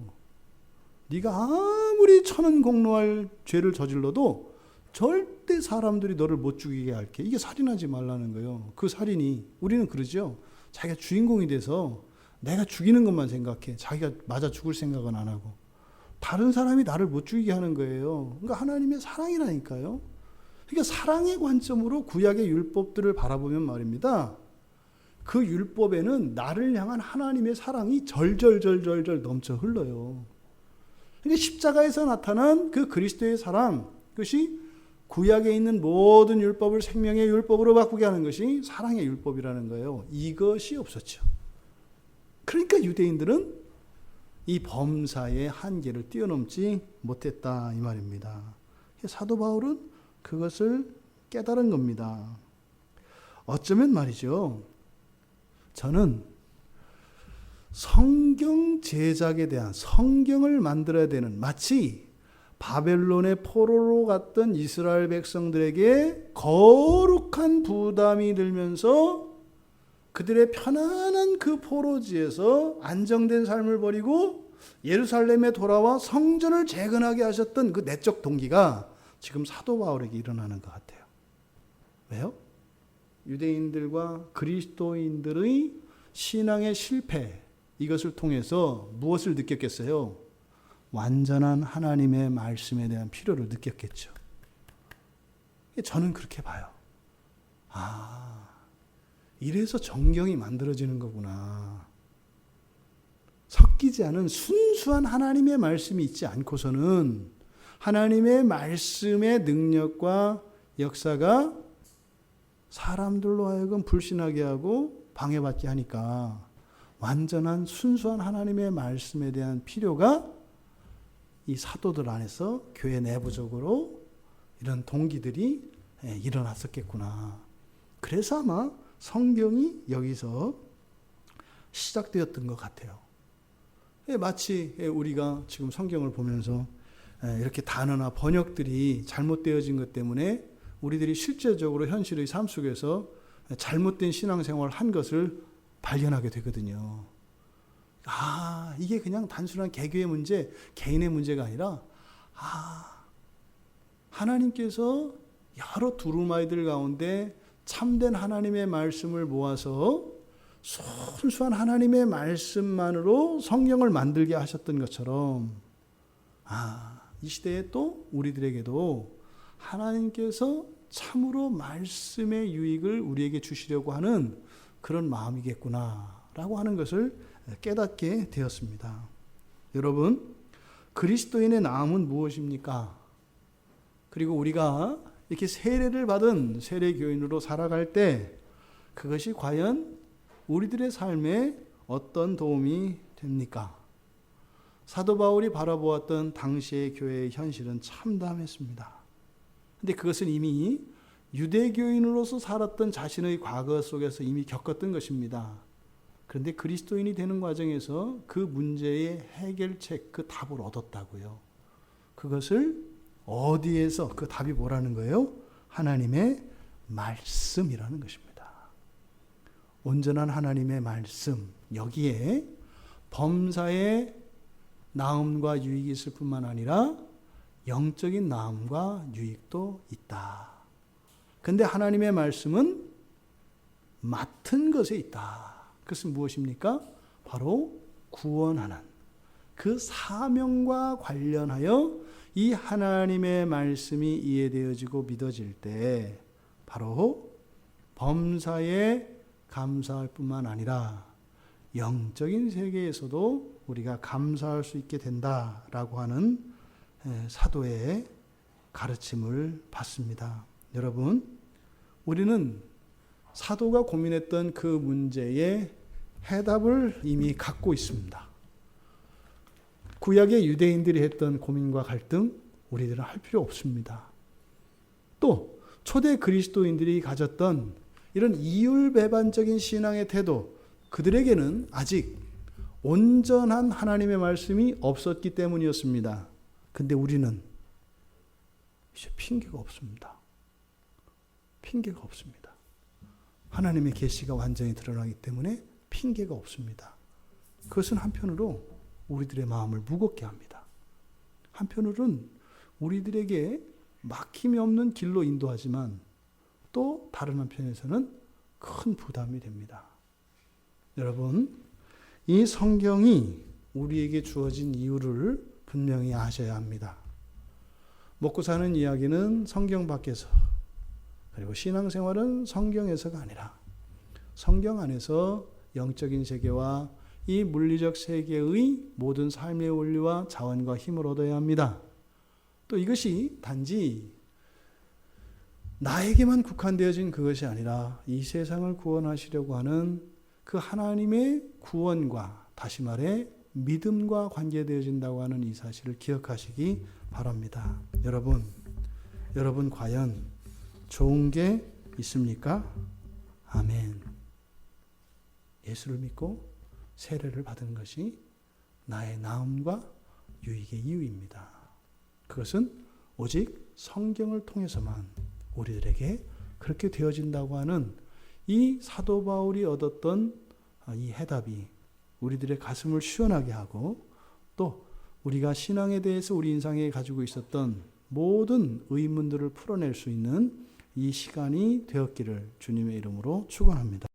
A: 네가 아무리 천은공노할 죄를 저질러도 절대 사람들이 너를 못 죽이게 할게. 이게 살인하지 말라는 거예요. 그 살인이, 우리는 그러죠. 자기가 주인공이 돼서 내가 죽이는 것만 생각해. 자기가 맞아 죽을 생각은 안 하고. 다른 사람이 나를 못 죽이게 하는 거예요. 그러니까 하나님의 사랑이라니까요. 그러니까 사랑의 관점으로 구약의 율법들을 바라보면 말입니다. 그 율법에는 나를 향한 하나님의 사랑이 절절절절절 넘쳐 흘러요. 그러니까 십자가에서 나타난 그 그리스도의 사랑, 그것이 구약에 있는 모든 율법을 생명의 율법으로 바꾸게 하는 것이 사랑의 율법이라는 거예요. 이것이 없었죠. 그러니까 유대인들은 이 범사의 한계를 뛰어넘지 못했다 이 말입니다. 사도 바울은 그것을 깨달은 겁니다. 어쩌면 말이죠. 저는 성경 제작에 대한, 성경을 만들어야 되는, 마치 바벨론의 포로로 갔던 이스라엘 백성들에게 거룩한 부담이 들면서 그들의 편안한 그 포로지에서 안정된 삶을 버리고 예루살렘에 돌아와 성전을 재건하게 하셨던 그 내적 동기가 지금 사도 바울에게 일어나는 것 같아요. 왜요? 유대인들과 그리스도인들의 신앙의 실패, 이것을 통해서 무엇을 느꼈겠어요? 완전한 하나님의 말씀에 대한 필요를 느꼈겠죠. 저는 그렇게 봐요. 이래서 정경이 만들어지는 거구나. 섞이지 않은 순수한 하나님의 말씀이 있지 않고서는 하나님의 말씀의 능력과 역사가 사람들로 하여금 불신하게 하고 방해받게 하니까 완전한 순수한 하나님의 말씀에 대한 필요가 이 사도들 안에서 교회 내부적으로 이런 동기들이 일어났었겠구나. 그래서 아마 성경이 여기서 시작되었던 것 같아요. 마치 우리가 지금 성경을 보면서 이렇게 단어나 번역들이 잘못되어진 것 때문에 우리들이 실제적으로 현실의 삶 속에서 잘못된 신앙생활을 한 것을 발견하게 되거든요. 아, 이게 그냥 단순한 개교의 문제, 개인의 문제가 아니라 하나님께서 여러 두루마리들 가운데 참된 하나님의 말씀을 모아서 순수한 하나님의 말씀만으로 성경을 만들게 하셨던 것처럼 이 시대에 또 우리들에게도 하나님께서 참으로 말씀의 유익을 우리에게 주시려고 하는 그런 마음이겠구나라고 하는 것을 깨닫게 되었습니다. 여러분, 그리스도인의 나음은 무엇입니까? 그리고 우리가 이렇게 세례를 받은 세례교인으로 살아갈 때 그것이 과연 우리들의 삶에 어떤 도움이 됩니까? 사도 바울이 바라보았던 당시의 교회의 현실은 참담했습니다. 근데 그것은 이미 유대교인으로서 살았던 자신의 과거 속에서 이미 겪었던 것입니다. 그런데 그리스도인이 되는 과정에서 그 문제의 해결책, 그 답을 얻었다고요. 그것을 어디에서 그 답이 뭐라는 거예요? 하나님의 말씀이라는 것입니다. 온전한 하나님의 말씀, 여기에 범사의 나음과 유익이 있을 뿐만 아니라 영적인 나음과 유익도 있다. 근데 하나님의 말씀은 맡은 것에 있다. 그것은 무엇입니까? 바로 구원하는 그 사명과 관련하여 이 하나님의 말씀이 이해되어지고 믿어질 때 바로 범사에 감사할 뿐만 아니라 영적인 세계에서도 우리가 감사할 수 있게 된다라고 하는 사도의 가르침을 받습니다. 여러분, 우리는 사도가 고민했던 그 문제의 해답을 이미 갖고 있습니다. 구약의 유대인들이 했던 고민과 갈등 우리들은 할 필요 없습니다. 또 초대 그리스도인들이 가졌던 이런 이율배반적인 신앙의 태도, 그들에게는 아직 온전한 하나님의 말씀이 없었기 때문이었습니다. 근데 우리는 이제 핑계가 없습니다. 핑계가 없습니다. 하나님의 계시가 완전히 드러나기 때문에 핑계가 없습니다. 그것은 한편으로 우리들의 마음을 무겁게 합니다. 한편으로는 우리들에게 막힘이 없는 길로 인도하지만 또 다른 한편에서는 큰 부담이 됩니다. 여러분, 이 성경이 우리에게 주어진 이유를 분명히 아셔야 합니다. 먹고 사는 이야기는 성경 밖에서, 그리고 신앙생활은 성경에서가 아니라 성경 안에서 영적인 세계와 이 물리적 세계의 모든 삶의 원리와 자원과 힘을 얻어야 합니다. 또 이것이 단지 나에게만 국한되어진 그것이 아니라 이 세상을 구원하시려고 하는 그 하나님의 구원과, 다시 말해 믿음과 관계되어진다고 하는 이 사실을 기억하시기 바랍니다. 여러분 과연 좋은 게 있습니까? 아멘. 예수를 믿고 세례를 받은 것이 나의 나음과 유익의 이유입니다. 그것은 오직 성경을 통해서만 우리들에게 그렇게 되어진다고 하는 이 사도 바울이 얻었던 이 해답이 우리들의 가슴을 시원하게 하고, 또 우리가 신앙에 대해서 우리 인생에 가지고 있었던 모든 의문들을 풀어낼 수 있는 이 시간이 되었기를 주님의 이름으로 축원합니다.